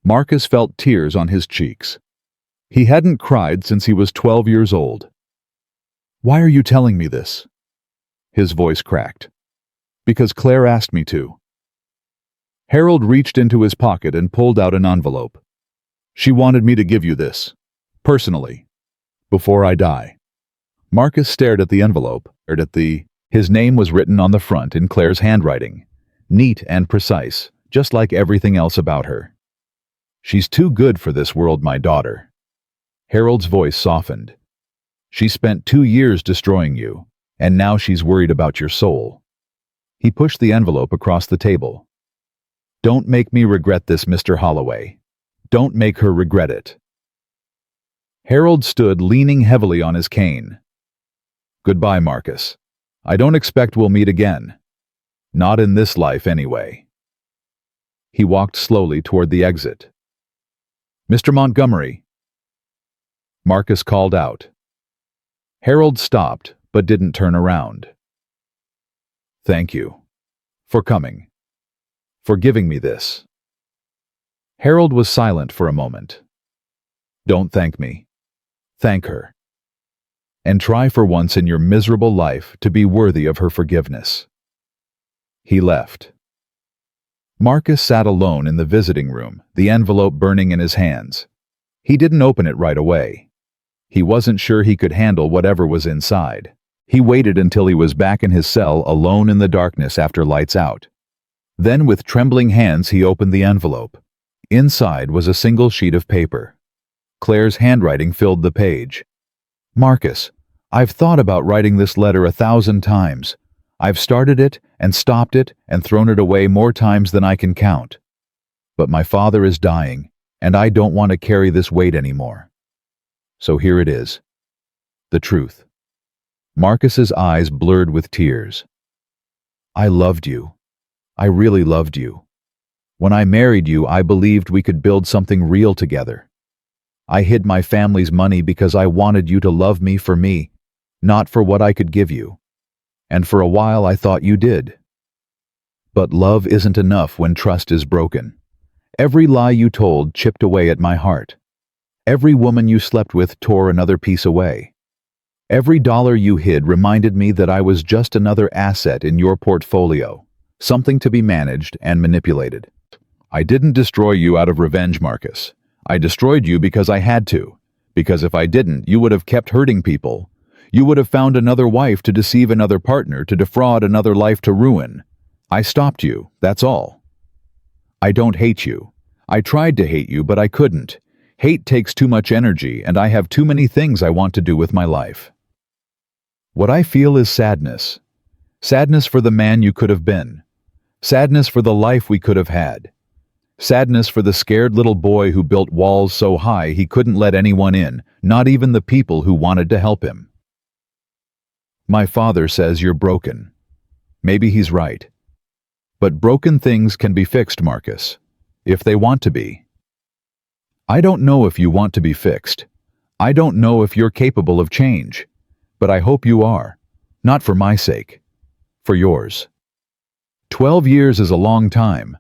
Marcus felt tears on his cheeks. He hadn't cried since he was 12 years old. Why are you telling me this? His voice cracked. Because Claire asked me to. Harold reached into his pocket and pulled out an envelope. She wanted me to give you this, personally, before I die. Marcus stared at the envelope, His name was written on the front in Claire's handwriting, neat and precise, just like everything else about her. She's too good for this world, my daughter. Harold's voice softened. She spent 2 years destroying you, and now she's worried about your soul. He pushed the envelope across the table. Don't make me regret this, Mr. Holloway. Don't make her regret it. Harold stood leaning heavily on his cane. Goodbye, Marcus. I don't expect we'll meet again. Not in this life, anyway. He walked slowly toward the exit. Mr. Montgomery. Marcus called out. Harold stopped, but didn't turn around. Thank you. For coming. For giving me this. Harold was silent for a moment. Don't thank me. Thank her. And try for once in your miserable life to be worthy of her forgiveness. He left. Marcus sat alone in the visiting room, the envelope burning in his hands. He didn't open it right away. He wasn't sure he could handle whatever was inside. He waited until he was back in his cell alone in the darkness after lights out. Then with trembling hands he opened the envelope. Inside was a single sheet of paper. Claire's handwriting filled the page. Marcus, I've thought about writing this letter 1,000 times. I've started it and stopped it and thrown it away more times than I can count. But my father is dying, and I don't want to carry this weight anymore. So here it is. The truth. Marcus's eyes blurred with tears. I loved you. I really loved you. When I married you, I believed we could build something real together. I hid my family's money because I wanted you to love me for me, not for what I could give you. And for a while I thought you did. But love isn't enough when trust is broken. Every lie you told chipped away at my heart. Every woman you slept with tore another piece away. Every dollar you hid reminded me that I was just another asset in your portfolio, something to be managed and manipulated. I didn't destroy you out of revenge, Marcus. I destroyed you because I had to. Because if I didn't, you would have kept hurting people. You would have found another wife to deceive another partner, to defraud another life to ruin. I stopped you, that's all. I don't hate you. I tried to hate you, but I couldn't. Hate takes too much energy, and I have too many things I want to do with my life. What I feel is sadness. Sadness for the man you could have been. Sadness for the life we could have had. Sadness for the scared little boy who built walls so high he couldn't let anyone in, not even the people who wanted to help him. My father says you're broken. Maybe he's right. But broken things can be fixed, Marcus, if they want to be. I don't know if you want to be fixed. I don't know if you're capable of change. But I hope you are. Not for my sake. For yours. 12 years is a long time.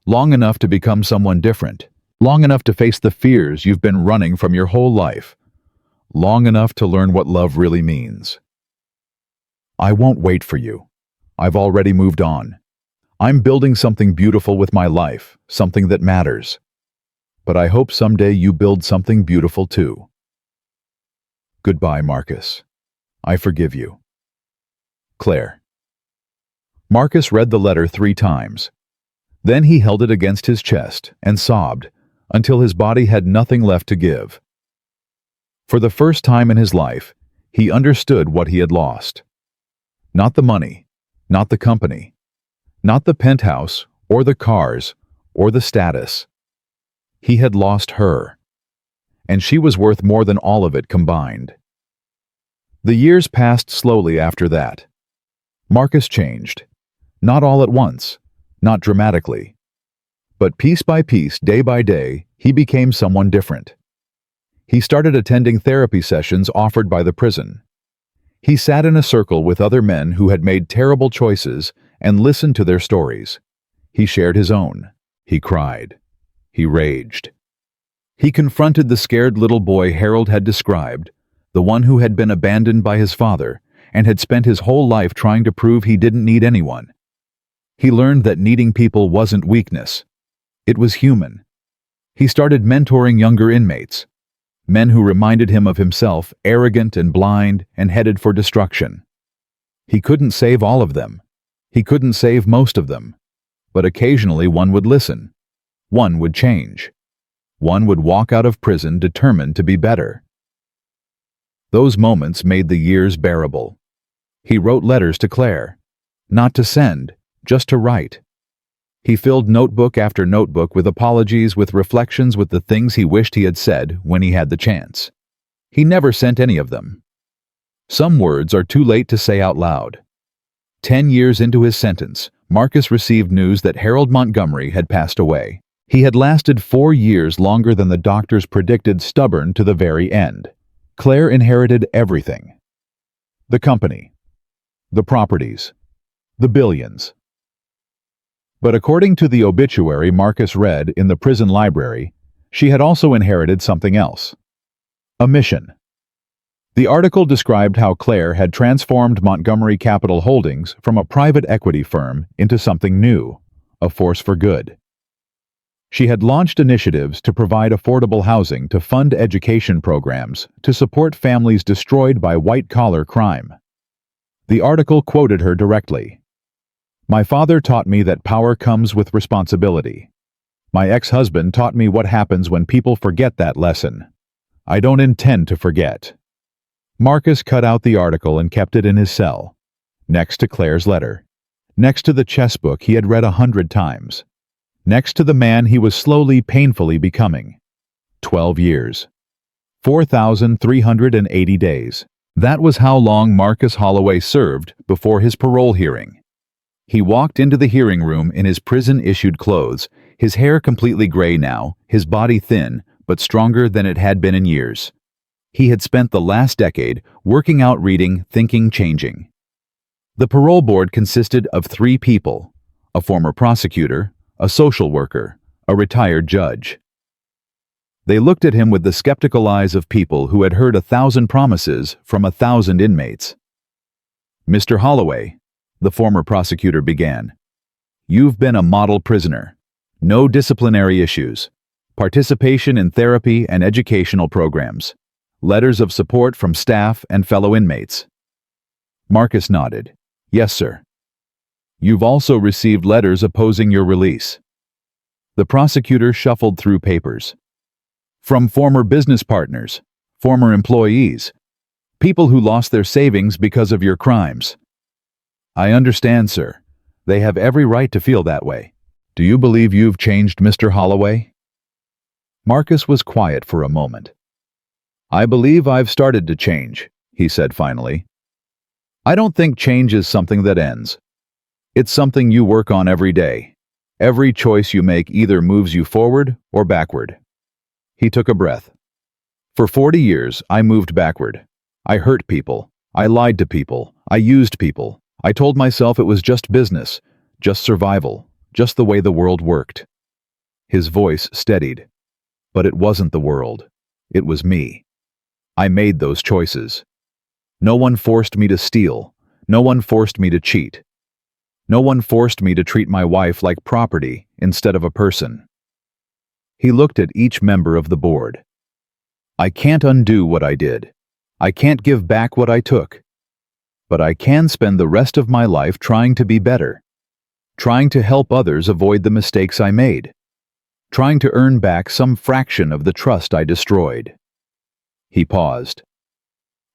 Long enough to become someone different. Long enough to face the fears you've been running from your whole life. Long enough to learn what love really means. I won't wait for you. I've already moved on. I'm building something beautiful with my life, something that matters. But I hope someday you build something beautiful too. Goodbye, Marcus. I forgive you. Claire. Marcus read the letter 3 times. Then he held it against his chest and sobbed until his body had nothing left to give. For the first time in his life, he understood what he had lost. Not the money, not the company, not the penthouse or the cars or the status. He had lost her, and she was worth more than all of it combined. The years passed slowly after that. Marcus changed, not all at once, not dramatically. But piece by piece, day by day, he became someone different. He started attending therapy sessions offered by the prison. He sat in a circle with other men who had made terrible choices and listened to their stories. He shared his own. He cried. He raged. He confronted the scared little boy Harold had described, the one who had been abandoned by his father and had spent his whole life trying to prove he didn't need anyone. He learned that needing people wasn't weakness. It was human. He started mentoring younger inmates, men who reminded him of himself, arrogant and blind and headed for destruction. He couldn't save all of them. He couldn't save most of them. But occasionally one would listen. One would change. One would walk out of prison determined to be better. Those moments made the years bearable. He wrote letters to Claire. Not to send, just to write. He filled notebook after notebook with apologies, with reflections, with the things he wished he had said when he had the chance. He never sent any of them. Some words are too late to say out loud. 10 years into his sentence, Marcus received news that Harold Montgomery had passed away. He had lasted 4 years longer than the doctors predicted, stubborn to the very end. Claire inherited everything. The company. The properties. The billions. But according to the obituary Marcus read in the prison library, she had also inherited something else. A mission. The article described how Claire had transformed Montgomery Capital Holdings from a private equity firm into something new, a force for good. She had launched initiatives to provide affordable housing, to fund education programs, to support families destroyed by white-collar crime. The article quoted her directly. "My father taught me that power comes with responsibility. My ex-husband taught me what happens when people forget that lesson. I don't intend to forget." Marcus cut out the article and kept it in his cell, next to Claire's letter, next to the chess book he had read 100 times, next to the man he was slowly, painfully becoming. 12 years. 4,380 days. That was how long Marcus Holloway served before his parole hearing. He walked into the hearing room in his prison-issued clothes, his hair completely gray now, his body thin, but stronger than it had been in years. He had spent the last decade working out, reading, thinking, changing. The parole board consisted of 3 people: a former prosecutor, a social worker, a retired judge. They looked at him with the skeptical eyes of people who had heard 1,000 promises from 1,000 inmates. "Mr. Holloway," the former prosecutor began, "you've been a model prisoner. No disciplinary issues. Participation in therapy and educational programs. Letters of support from staff and fellow inmates." Marcus nodded. "Yes, sir." "You've also received letters opposing your release." The prosecutor shuffled through papers. "From former business partners, former employees, people who lost their savings because of your crimes." "I understand, sir. They have every right to feel that way. Do you believe you've changed, Mr. Holloway?" Marcus was quiet for a moment. "I believe I've started to change," he said finally. "I don't think change is something that ends. It's something you work on every day. Every choice you make either moves you forward or backward." He took a breath. "For 40 years, I moved backward. I hurt people. I lied to people. I used people. I told myself it was just business, just survival, just the way the world worked." His voice steadied. "But it wasn't the world. It was me. I made those choices. No one forced me to steal. No one forced me to cheat. No one forced me to treat my wife like property instead of a person." He looked at each member of the board. "I can't undo what I did. I can't give back what I took. But I can spend the rest of my life trying to be better, trying to help others avoid the mistakes I made, trying to earn back some fraction of the trust I destroyed." He paused.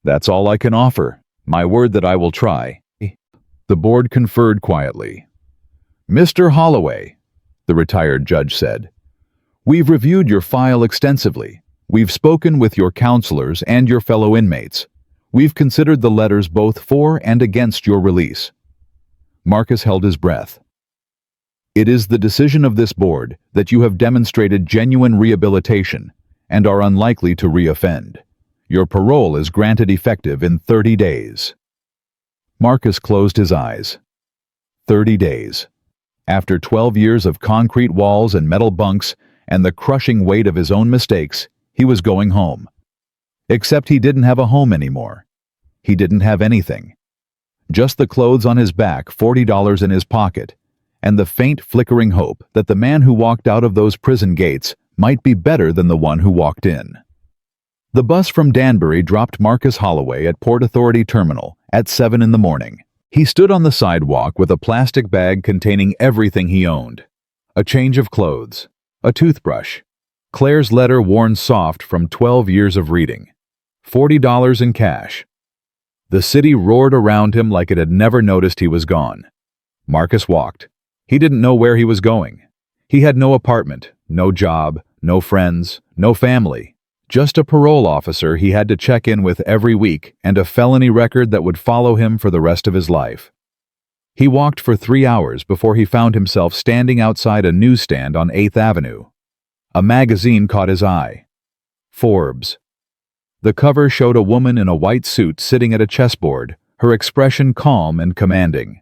"That's all I can offer. My word that I will try." The board conferred quietly. "Mr. Holloway," the retired judge said, "we've reviewed your file extensively. We've spoken with your counselors and your fellow inmates. We've considered the letters both for and against your release." Marcus held his breath. "It is the decision of this board that you have demonstrated genuine rehabilitation and are unlikely to reoffend. Your parole is granted effective in 30 days. Marcus closed his eyes. 30 days. After 12 years of concrete walls and metal bunks and the crushing weight of his own mistakes, he was going home. Except he didn't have a home anymore. He didn't have anything. Just the clothes on his back, $40 in his pocket, and the faint flickering hope that the man who walked out of those prison gates might be better than the one who walked in. The bus from Danbury dropped Marcus Holloway at Port Authority Terminal at 7 in the morning. He stood on the sidewalk with a plastic bag containing everything he owned. A change of clothes, a toothbrush, Claire's letter worn soft from 12 years of reading, $40 in cash. The city roared around him like it had never noticed he was gone. Marcus walked. He didn't know where he was going. He had no apartment, no job, no friends, no family. Just a parole officer he had to check in with every week and a felony record that would follow him for the rest of his life. He walked for 3 hours before he found himself standing outside a newsstand on 8th Avenue. A magazine caught his eye. Forbes. The cover showed a woman in a white suit sitting at a chessboard, her expression calm and commanding.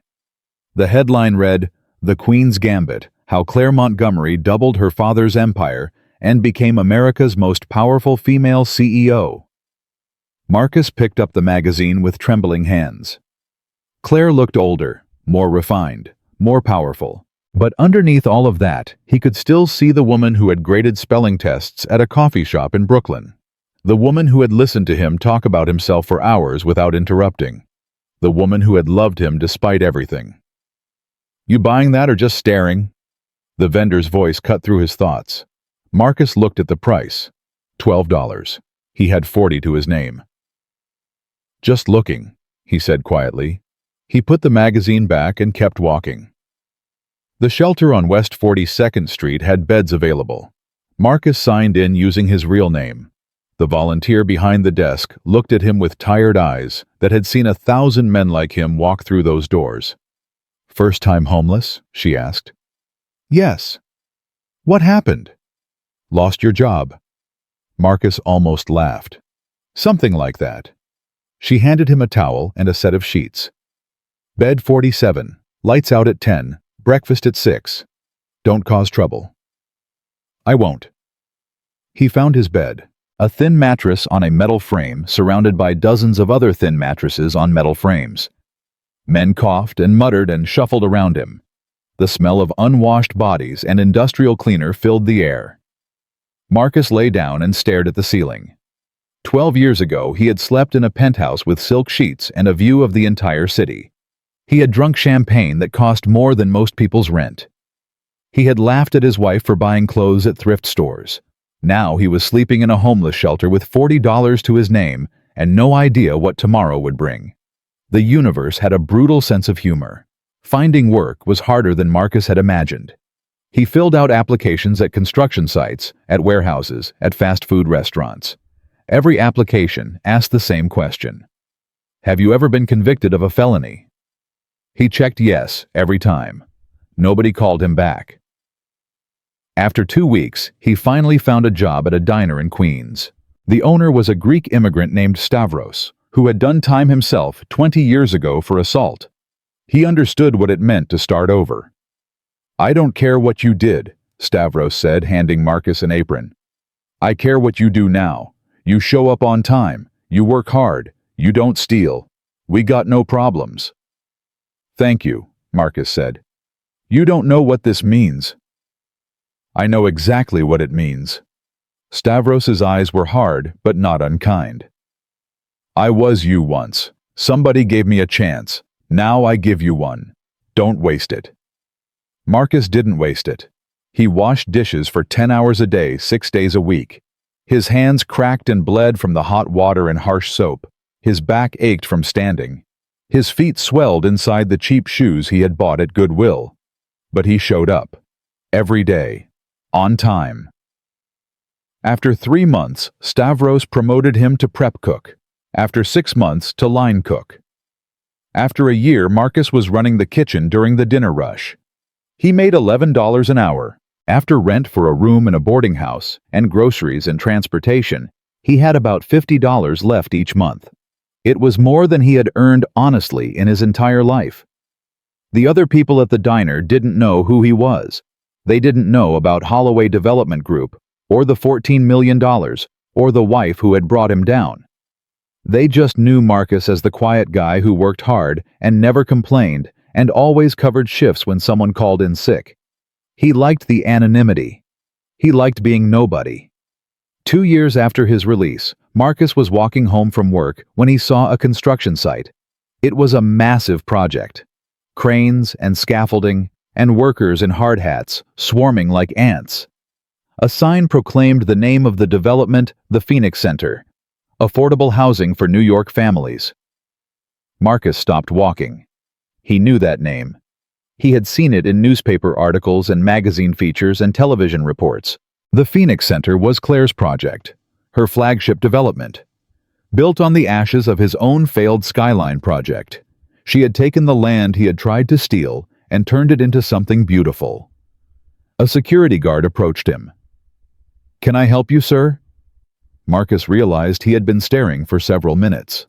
The headline read, "The Queen's Gambit: How Claire Montgomery Doubled Her Father's Empire and Became America's Most Powerful Female CEO." Marcus picked up the magazine with trembling hands. Claire looked older, more refined, more powerful. But underneath all of that, he could still see the woman who had graded spelling tests at a coffee shop in Brooklyn. The woman who had listened to him talk about himself for hours without interrupting. The woman who had loved him despite everything. "You buying that or just staring?" The vendor's voice cut through his thoughts. Marcus looked at the price. $12. He had 40 to his name. "Just looking," he said quietly. He put the magazine back and kept walking. The shelter on West 42nd Street had beds available. Marcus signed in using his real name. The volunteer behind the desk looked at him with tired eyes that had seen 1,000 men like him walk through those doors. "First time homeless?" she asked. "Yes." "What happened?" "Lost your job." Marcus almost laughed. "Something like that." She handed him a towel and a set of sheets. "Bed 47, lights out at 10, breakfast at 6. Don't cause trouble." "I won't." He found his bed, a thin mattress on a metal frame surrounded by dozens of other thin mattresses on metal frames. Men coughed and muttered and shuffled around him. The smell of unwashed bodies and industrial cleaner filled the air. Marcus lay down and stared at the ceiling. 12 years ago, he had slept in a penthouse with silk sheets and a view of the entire city. He had drunk champagne that cost more than most people's rent. He had laughed at his wife for buying clothes at thrift stores. Now he was sleeping in a homeless shelter with $40 to his name and no idea what tomorrow would bring. The universe had a brutal sense of humor. Finding work was harder than Marcus had imagined. He filled out applications at construction sites, at warehouses, at fast food restaurants. Every application asked the same question. "Have you ever been convicted of a felony?" He checked yes every time. Nobody called him back. After 2 weeks, he finally found a job at a diner in Queens. The owner was a Greek immigrant named Stavros, who had done time himself 20 years ago for assault. He understood what it meant to start over. "I don't care what you did," Stavros said, handing Marcus an apron. "I care what you do now. You show up on time, you work hard, you don't steal. We got no problems." "Thank you," Marcus said. "You don't know what this means." "I know exactly what it means." Stavros's eyes were hard, but not unkind. "I was you once. Somebody gave me a chance. Now I give you one. Don't waste it." Marcus didn't waste it. He washed dishes for 10 hours a day, 6 days a week. His hands cracked and bled from the hot water and harsh soap. His back ached from standing. His feet swelled inside the cheap shoes he had bought at Goodwill. But he showed up. Every day. On time. After 3 months, Stavros promoted him to prep cook. After 6 months, to line cook. After a year, Marcus was running the kitchen during the dinner rush. He made $11 an hour. After rent for a room in a boarding house, and groceries and transportation, he had about $50 left each month. It was more than he had earned honestly in his entire life. The other people at the diner didn't know who he was. They didn't know about Holloway Development Group, or the $14 million, or the wife who had brought him down. They just knew Marcus as the quiet guy who worked hard and never complained and always covered shifts when someone called in sick. He liked the anonymity. He liked being nobody. 2 years after his release, Marcus was walking home from work when he saw a construction site. It was a massive project. Cranes and scaffolding and workers in hard hats swarming like ants. A sign proclaimed the name of the development, the Phoenix Center, affordable housing for New York families. Marcus stopped walking. He knew that name. He had seen it in newspaper articles and magazine features and television reports. The Phoenix Center was Claire's project, her flagship development. Built on the ashes of his own failed Skyline project, she had taken the land he had tried to steal and turned it into something beautiful. A security guard approached him. "Can I help you, sir?" Marcus realized he had been staring for several minutes.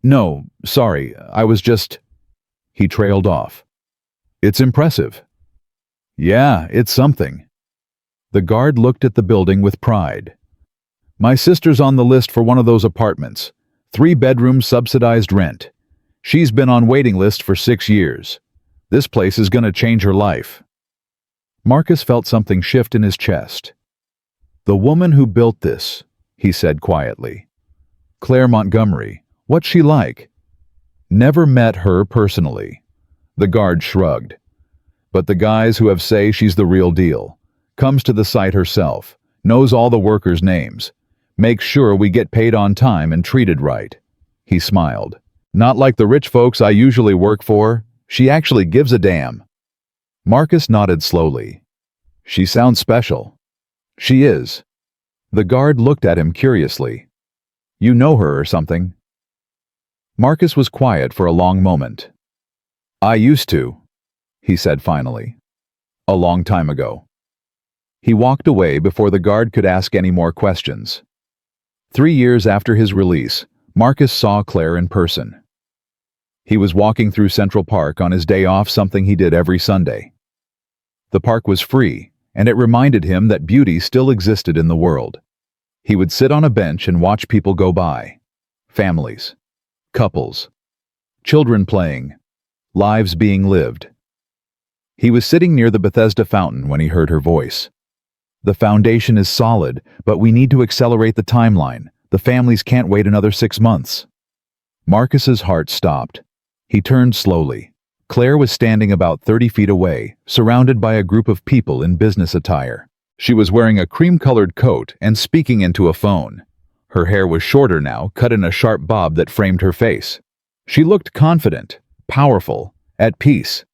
"No, sorry, I was just—" He trailed off. "It's impressive." "Yeah, it's something." The guard looked at the building with pride. "My sister's on the list for one of those apartments, 3-bedroom subsidized rent. She's been on waiting list for 6 years. This place is gonna change her life." Marcus felt something shift in his chest. "The woman who built this," he said quietly. "Claire Montgomery, what's she like?" "Never met her personally." The guard shrugged. "But the guys who have say she's the real deal. Comes to the site herself, knows all the workers' names, makes sure we get paid on time and treated right." He smiled. "Not like the rich folks I usually work for. She actually gives a damn." Marcus nodded slowly. "She sounds special." "She is." The guard looked at him curiously. "You know her or something?" Marcus was quiet for a long moment. "I used to," he said finally. "A long time ago." He walked away before the guard could ask any more questions. 3 years after his release, Marcus saw Claire in person. He was walking through Central Park on his day off, something he did every Sunday. The park was free, and it reminded him that beauty still existed in the world. He would sit on a bench and watch people go by. Families, couples, children playing, lives being lived. He was sitting near the Bethesda fountain when he heard her voice. "The foundation is solid, but we need to accelerate the timeline. The families can't wait another 6 months." Marcus's heart stopped. He turned slowly. Claire was standing about 30 feet away, surrounded by a group of people in business attire. She was wearing a cream-colored coat and speaking into a phone. Her hair was shorter now, cut in a sharp bob that framed her face. She looked confident, powerful, at peace.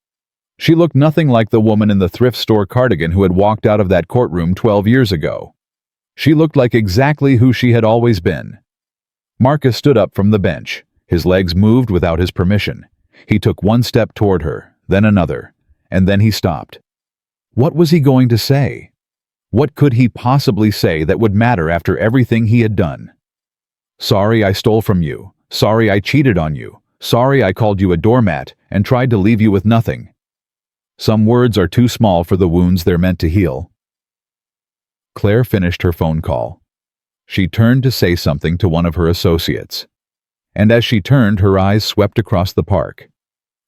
She looked nothing like the woman in the thrift store cardigan who had walked out of that courtroom 12 years ago. She looked like exactly who she had always been. Marcus stood up from the bench. His legs moved without his permission. He took one step toward her, then another, and then he stopped. What was he going to say? What could he possibly say that would matter after everything he had done? "Sorry I stole from you. Sorry I cheated on you. Sorry I called you a doormat and tried to leave you with nothing." Some words are too small for the wounds they're meant to heal. Claire finished her phone call. She turned to say something to one of her associates. And as she turned, her eyes swept across the park.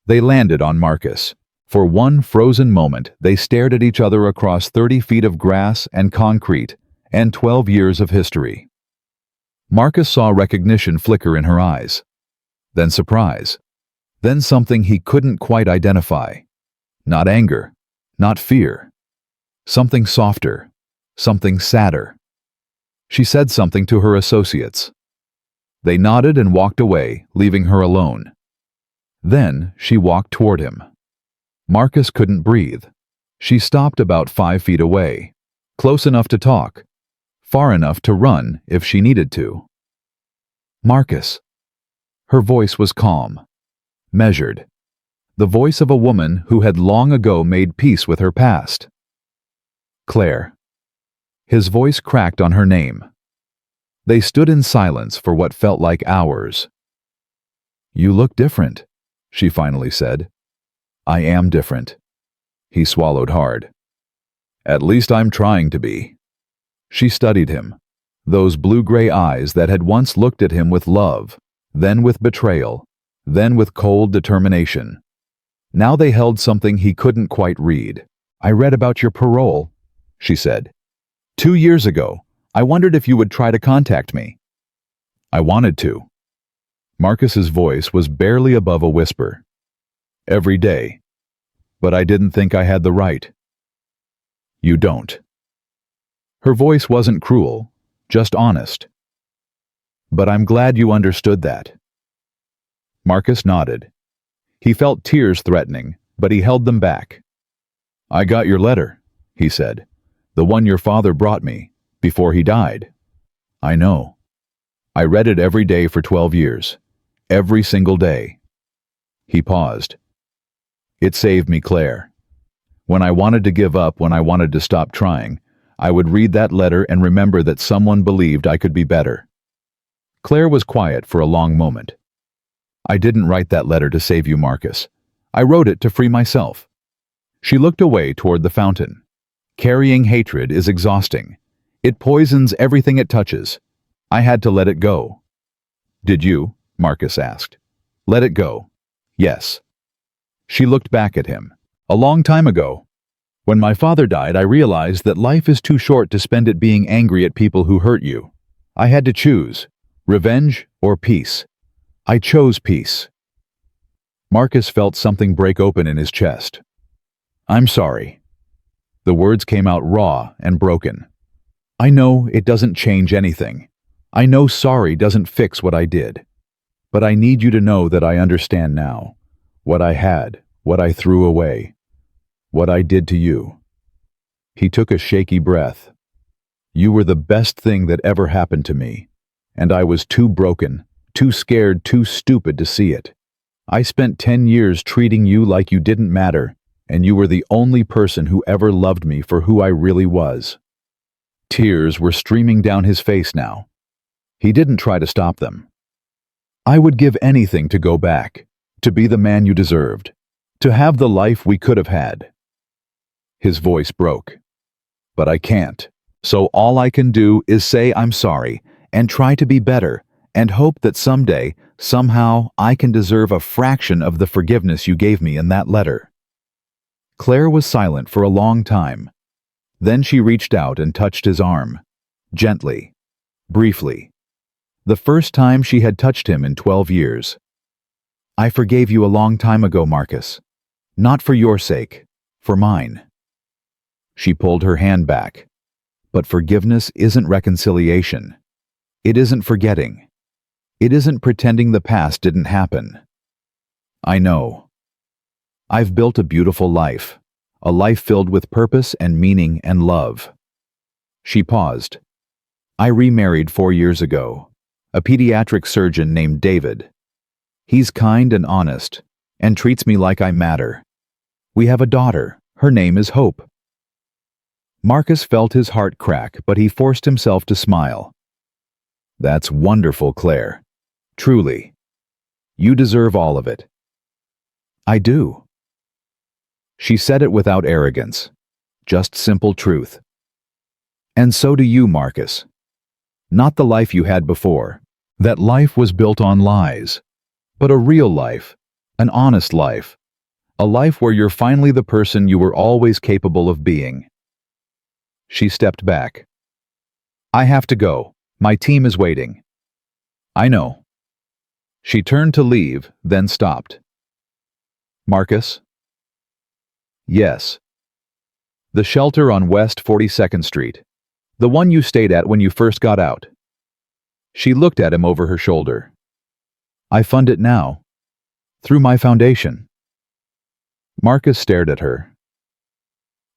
They landed on Marcus. For one frozen moment, they stared at each other across 30 feet of grass and concrete and 12 years of history. Marcus saw recognition flicker in her eyes. Then surprise. Then something he couldn't quite identify. Not anger, not fear. Something softer, something sadder. She said something to her associates. They nodded and walked away, leaving her alone. Then she walked toward him. Marcus couldn't breathe. She stopped about 5 feet away, close enough to talk, far enough to run if she needed to. "Marcus." Her voice was calm, measured, the voice of a woman who had long ago made peace with her past. "Claire." His voice cracked on her name. They stood in silence for what felt like hours. "You look different," she finally said. "I am different." He swallowed hard. "At least I'm trying to be." She studied him, those blue-gray eyes that had once looked at him with love, then with betrayal, then with cold determination. Now they held something he couldn't quite read. "I read about your parole," she said. "2 years ago. I wondered if you would try to contact me." "I wanted to." Marcus's voice was barely above a whisper. "Every day. But I didn't think I had the right." "You don't." Her voice wasn't cruel, just honest. "But I'm glad you understood that." Marcus nodded. He felt tears threatening, but he held them back. "I got your letter," he said. "The one your father brought me, before he died." "I know. I read it every day for 12 years. Every single day." He paused. "It saved me, Claire. When I wanted to give up, when I wanted to stop trying, I would read that letter and remember that someone believed I could be better." Claire was quiet for a long moment. "I didn't write that letter to save you, Marcus. I wrote it to free myself." She looked away toward the fountain. Carrying hatred is exhausting. It poisons everything it touches. I had to let it go. "Did you?" Marcus asked. "Let it go?" "Yes." She looked back at him. "A long time ago. When my father died, I realized that life is too short to spend it being angry at people who hurt you. I had to choose, revenge or peace. I chose peace." Marcus felt something break open in his chest. "I'm sorry." The words came out raw and broken. "I know it doesn't change anything. I know sorry doesn't fix what I did. But I need you to know that I understand now. What I had, what I threw away, what I did to you." He took a shaky breath. "You were the best thing that ever happened to me, and I was too broken, too scared, too stupid to see it. I spent 10 years treating you like you didn't matter, and you were the only person who ever loved me for who I really was." Tears were streaming down his face now. He didn't try to stop them. "I would give anything to go back, to be the man you deserved, to have the life we could have had." His voice broke. "But I can't. So all I can do is say I'm sorry and try to be better and hope that someday, somehow, I can deserve a fraction of the forgiveness you gave me in that letter." Claire was silent for a long time. Then she reached out and touched his arm. Gently. Briefly. The first time she had touched him in 12 years. "I forgave you a long time ago, Marcus. Not for your sake, for mine." She pulled her hand back. But forgiveness isn't reconciliation. It isn't forgetting. It isn't pretending the past didn't happen. "I know. I've built a beautiful life, a life filled with purpose and meaning and love." She paused. "I remarried 4 years ago, a pediatric surgeon named David. He's kind and honest, and treats me like I matter. We have a daughter. Her name is Hope." Marcus felt his heart crack, but he forced himself to smile. "That's wonderful, Claire. Truly. You deserve all of it." "I do." She said it without arrogance, just simple truth. "And so do you, Marcus. Not the life you had before. That life was built on lies. But a real life, an honest life, a life where you're finally the person you were always capable of being." She stepped back. "I have to go. My team is waiting." "I know." She turned to leave, then stopped. "Marcus?" "Yes." "The shelter on West 42nd Street. The one you stayed at when you first got out." She looked at him over her shoulder. "I fund it now. Through my foundation." Marcus stared at her.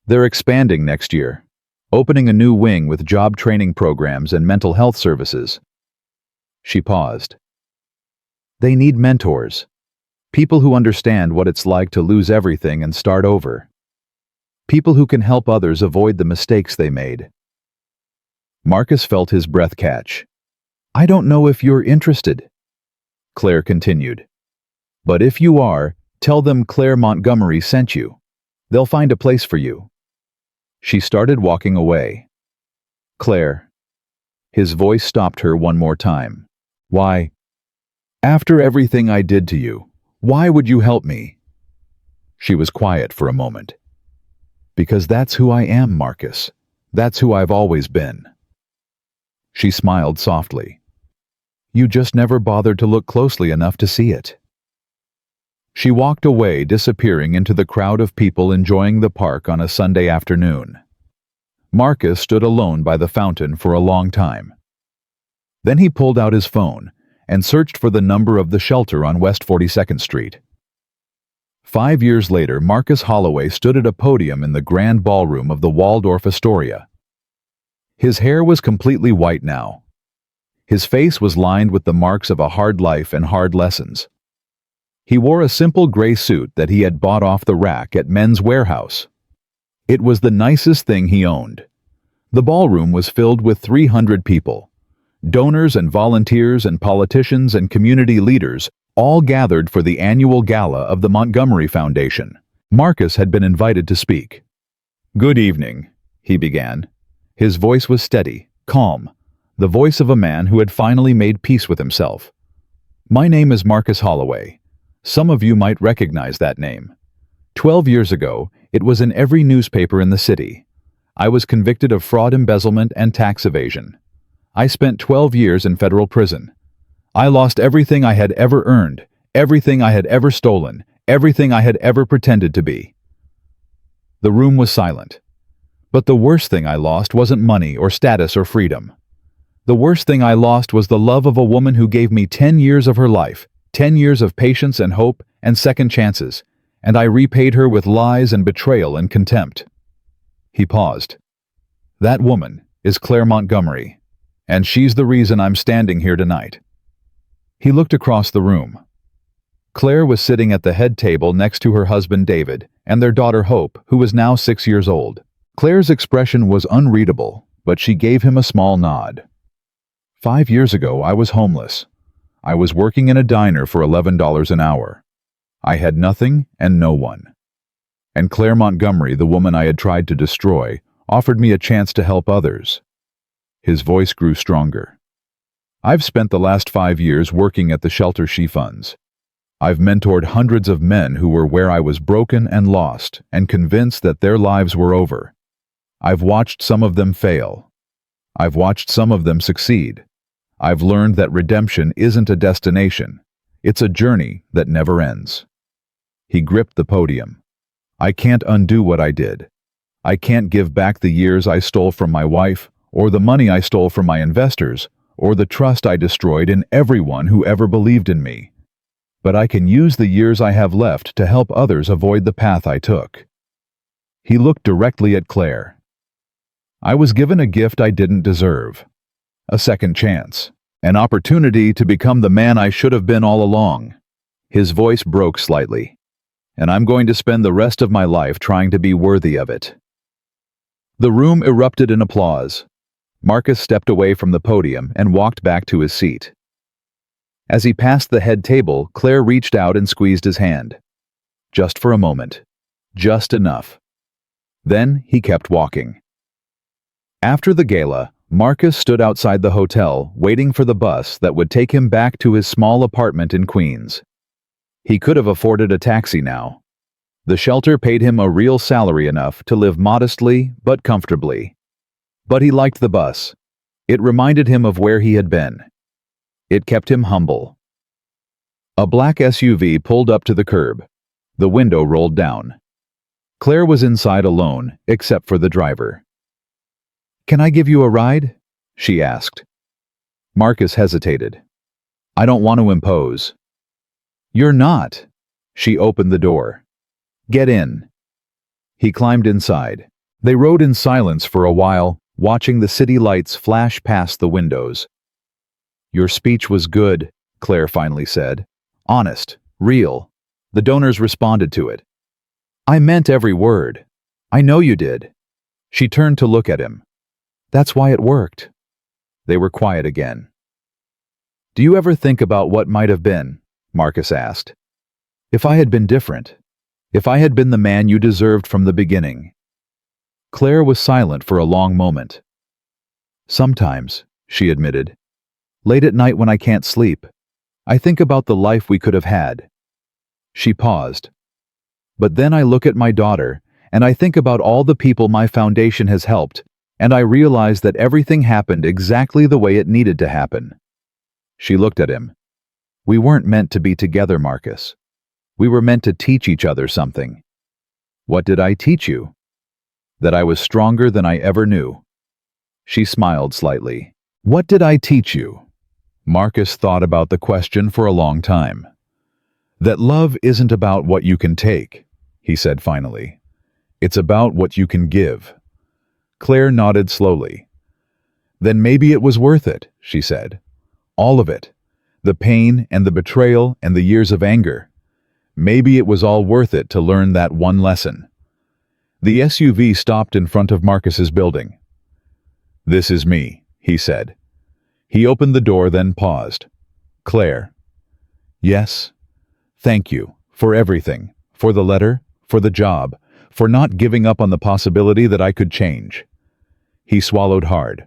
"They're expanding next year, opening a new wing with job training programs and mental health services." She paused. "They need mentors. People who understand what it's like to lose everything and start over. People who can help others avoid the mistakes they made." Marcus felt his breath catch. "I don't know if you're interested," Claire continued. "But if you are, tell them Claire Montgomery sent you. They'll find a place for you." She started walking away. "Claire." His voice stopped her one more time. "Why? After everything I did to you, why would you help me?" She was quiet for a moment. Because that's who I am, Marcus. That's who I've always been. She smiled softly. You just never bothered to look closely enough to see it. She walked away, disappearing into the crowd of people enjoying the park on a Sunday afternoon. Marcus stood alone by the fountain for a long time. Then he pulled out his phone and searched for the number of the shelter on West 42nd Street. 5 years later, Marcus Holloway stood at a podium in the grand ballroom of the Waldorf Astoria. His hair was completely white now. His face was lined with the marks of a hard life and hard lessons. He wore a simple gray suit that he had bought off the rack at Men's Warehouse. It was the nicest thing he owned. The ballroom was filled with 300 people. Donors and volunteers and politicians and community leaders all gathered for the annual gala of the Montgomery Foundation. Marcus had been invited to speak. Good evening, he began. His voice was steady, calm, the voice of a man who had finally made peace with himself. My name is Marcus Holloway. Some of you might recognize that name. 12 years ago, it was in every newspaper in the city. I was convicted of fraud, embezzlement, and tax evasion. I spent 12 years in federal prison. I lost everything I had ever earned, everything I had ever stolen, everything I had ever pretended to be. The room was silent. But the worst thing I lost wasn't money or status or freedom. The worst thing I lost was the love of a woman who gave me 10 years of her life, 10 years of patience and hope and second chances, and I repaid her with lies and betrayal and contempt. He paused. That woman is Claire Montgomery, and she's the reason I'm standing here tonight. He looked across the room. Claire was sitting at the head table next to her husband David and their daughter Hope, who was now 6 years old. Claire's expression was unreadable, but she gave him a small nod. 5 years ago, I was homeless. I was working in a diner for $11 an hour. I had nothing and no one. And Claire Montgomery, the woman I had tried to destroy, offered me a chance to help others. His voice grew stronger. I've spent the last 5 years working at the shelter she funds. I've mentored hundreds of men who were where I was, broken and lost and convinced that their lives were over. I've watched some of them fail. I've watched some of them succeed. I've learned that redemption isn't a destination. It's a journey that never ends. He gripped the podium. I can't undo what I did. I can't give back the years I stole from my wife, or the money I stole from my investors, or the trust I destroyed in everyone who ever believed in me. But I can use the years I have left to help others avoid the path I took. He looked directly at Claire. I was given a gift I didn't deserve. A second chance. An opportunity to become the man I should have been all along. His voice broke slightly. And I'm going to spend the rest of my life trying to be worthy of it. The room erupted in applause. Marcus stepped away from the podium and walked back to his seat. As he passed the head table, Claire reached out and squeezed his hand. Just for a moment. Just enough. Then he kept walking. After the gala, Marcus stood outside the hotel, waiting for the bus that would take him back to his small apartment in Queens. He could have afforded a taxi now. The shelter paid him a real salary enough to live modestly but comfortably. But he liked the bus. It reminded him of where he had been. It kept him humble. A black SUV pulled up to the curb. The window rolled down. Claire was inside alone, except for the driver. Can I give you a ride? She asked. Marcus hesitated. I don't want to impose. You're not. She opened the door. Get in. He climbed inside. They rode in silence for a while, watching the city lights flash past the windows. Your speech was good, Claire finally said. Honest, real. The donors responded to it. I meant every word. I know you did. She turned to look at him. That's why it worked. They were quiet again. Do you ever think about what might have been? Marcus asked. If I had been different. If I had been the man you deserved from the beginning. Claire was silent for a long moment. Sometimes, she admitted. Late at night when I can't sleep, I think about the life we could have had. She paused. But then I look at my daughter, and I think about all the people my foundation has helped, and I realize that everything happened exactly the way it needed to happen." She looked at him. "We weren't meant to be together, Marcus. We were meant to teach each other something." "What did I teach you?" "That I was stronger than I ever knew." She smiled slightly. "What did I teach you?" Marcus thought about the question for a long time. "That love isn't about what you can take," he said finally. "It's about what you can give." Claire nodded slowly. "Then maybe it was worth it," she said. "All of it. The pain and the betrayal and the years of anger. Maybe it was all worth it to learn that one lesson." The SUV stopped in front of Marcus's building. "This is me," he said. He opened the door, then paused. "Claire." "Yes. Thank you for everything, for the letter, for the job, for not giving up on the possibility that I could change." He swallowed hard.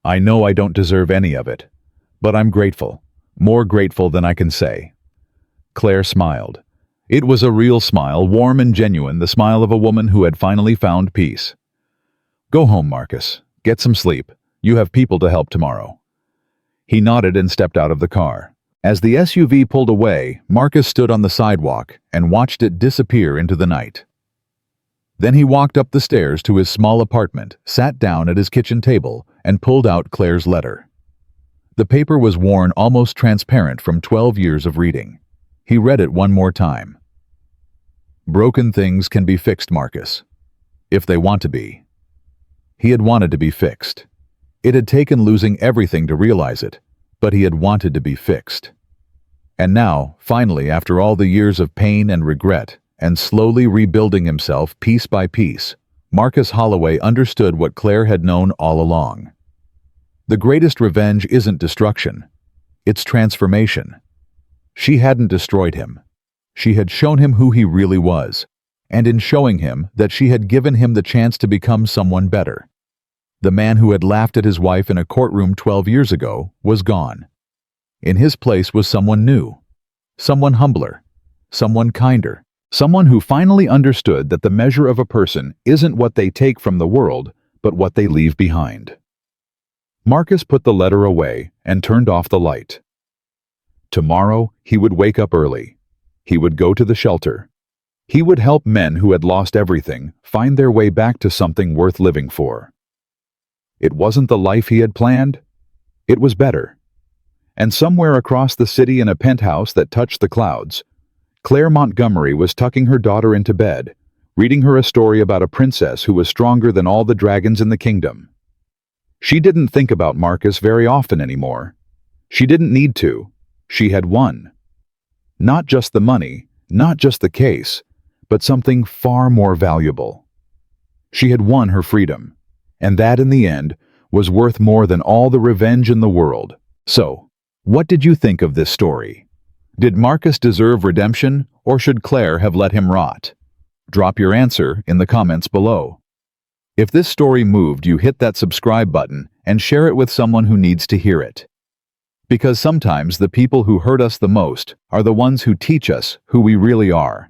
"I know I don't deserve any of it, but I'm grateful, more grateful than I can say." Claire smiled. It was a real smile, warm and genuine, the smile of a woman who had finally found peace. "Go home, Marcus. Get some sleep. You have people to help tomorrow." He nodded and stepped out of the car. As the SUV pulled away, Marcus stood on the sidewalk and watched it disappear into the night. Then he walked up the stairs to his small apartment, sat down at his kitchen table, and pulled out Claire's letter. The paper was worn almost transparent from 12 years of reading. He read it one more time. "Broken things can be fixed, Marcus. If they want to be." He had wanted to be fixed. It had taken losing everything to realize it, but he had wanted to be fixed. And now, finally, after all the years of pain and regret, and slowly rebuilding himself piece by piece, Marcus Holloway understood what Claire had known all along. The greatest revenge isn't destruction. It's transformation. She hadn't destroyed him. She had shown him who he really was, and in showing him that she had given him the chance to become someone better. The man who had laughed at his wife in a courtroom 12 years ago was gone. In his place was someone new, someone humbler, someone kinder, someone who finally understood that the measure of a person isn't what they take from the world, but what they leave behind. Marcus put the letter away and turned off the light. Tomorrow, he would wake up early. He would go to the shelter. He would help men who had lost everything find their way back to something worth living for. It wasn't the life he had planned. It was better. And somewhere across the city in a penthouse that touched the clouds, Claire Montgomery was tucking her daughter into bed, reading her a story about a princess who was stronger than all the dragons in the kingdom. She didn't think about Marcus very often anymore. She didn't need to. She had won. Not just the money, not just the case, but something far more valuable. She had won her freedom, and that in the end was worth more than all the revenge in the world. So, what did you think of this story? Did Marcus deserve redemption, or should Claire have let him rot? Drop your answer in the comments below. If this story moved you, hit that subscribe button and share it with someone who needs to hear it. Because sometimes the people who hurt us the most are the ones who teach us who we really are.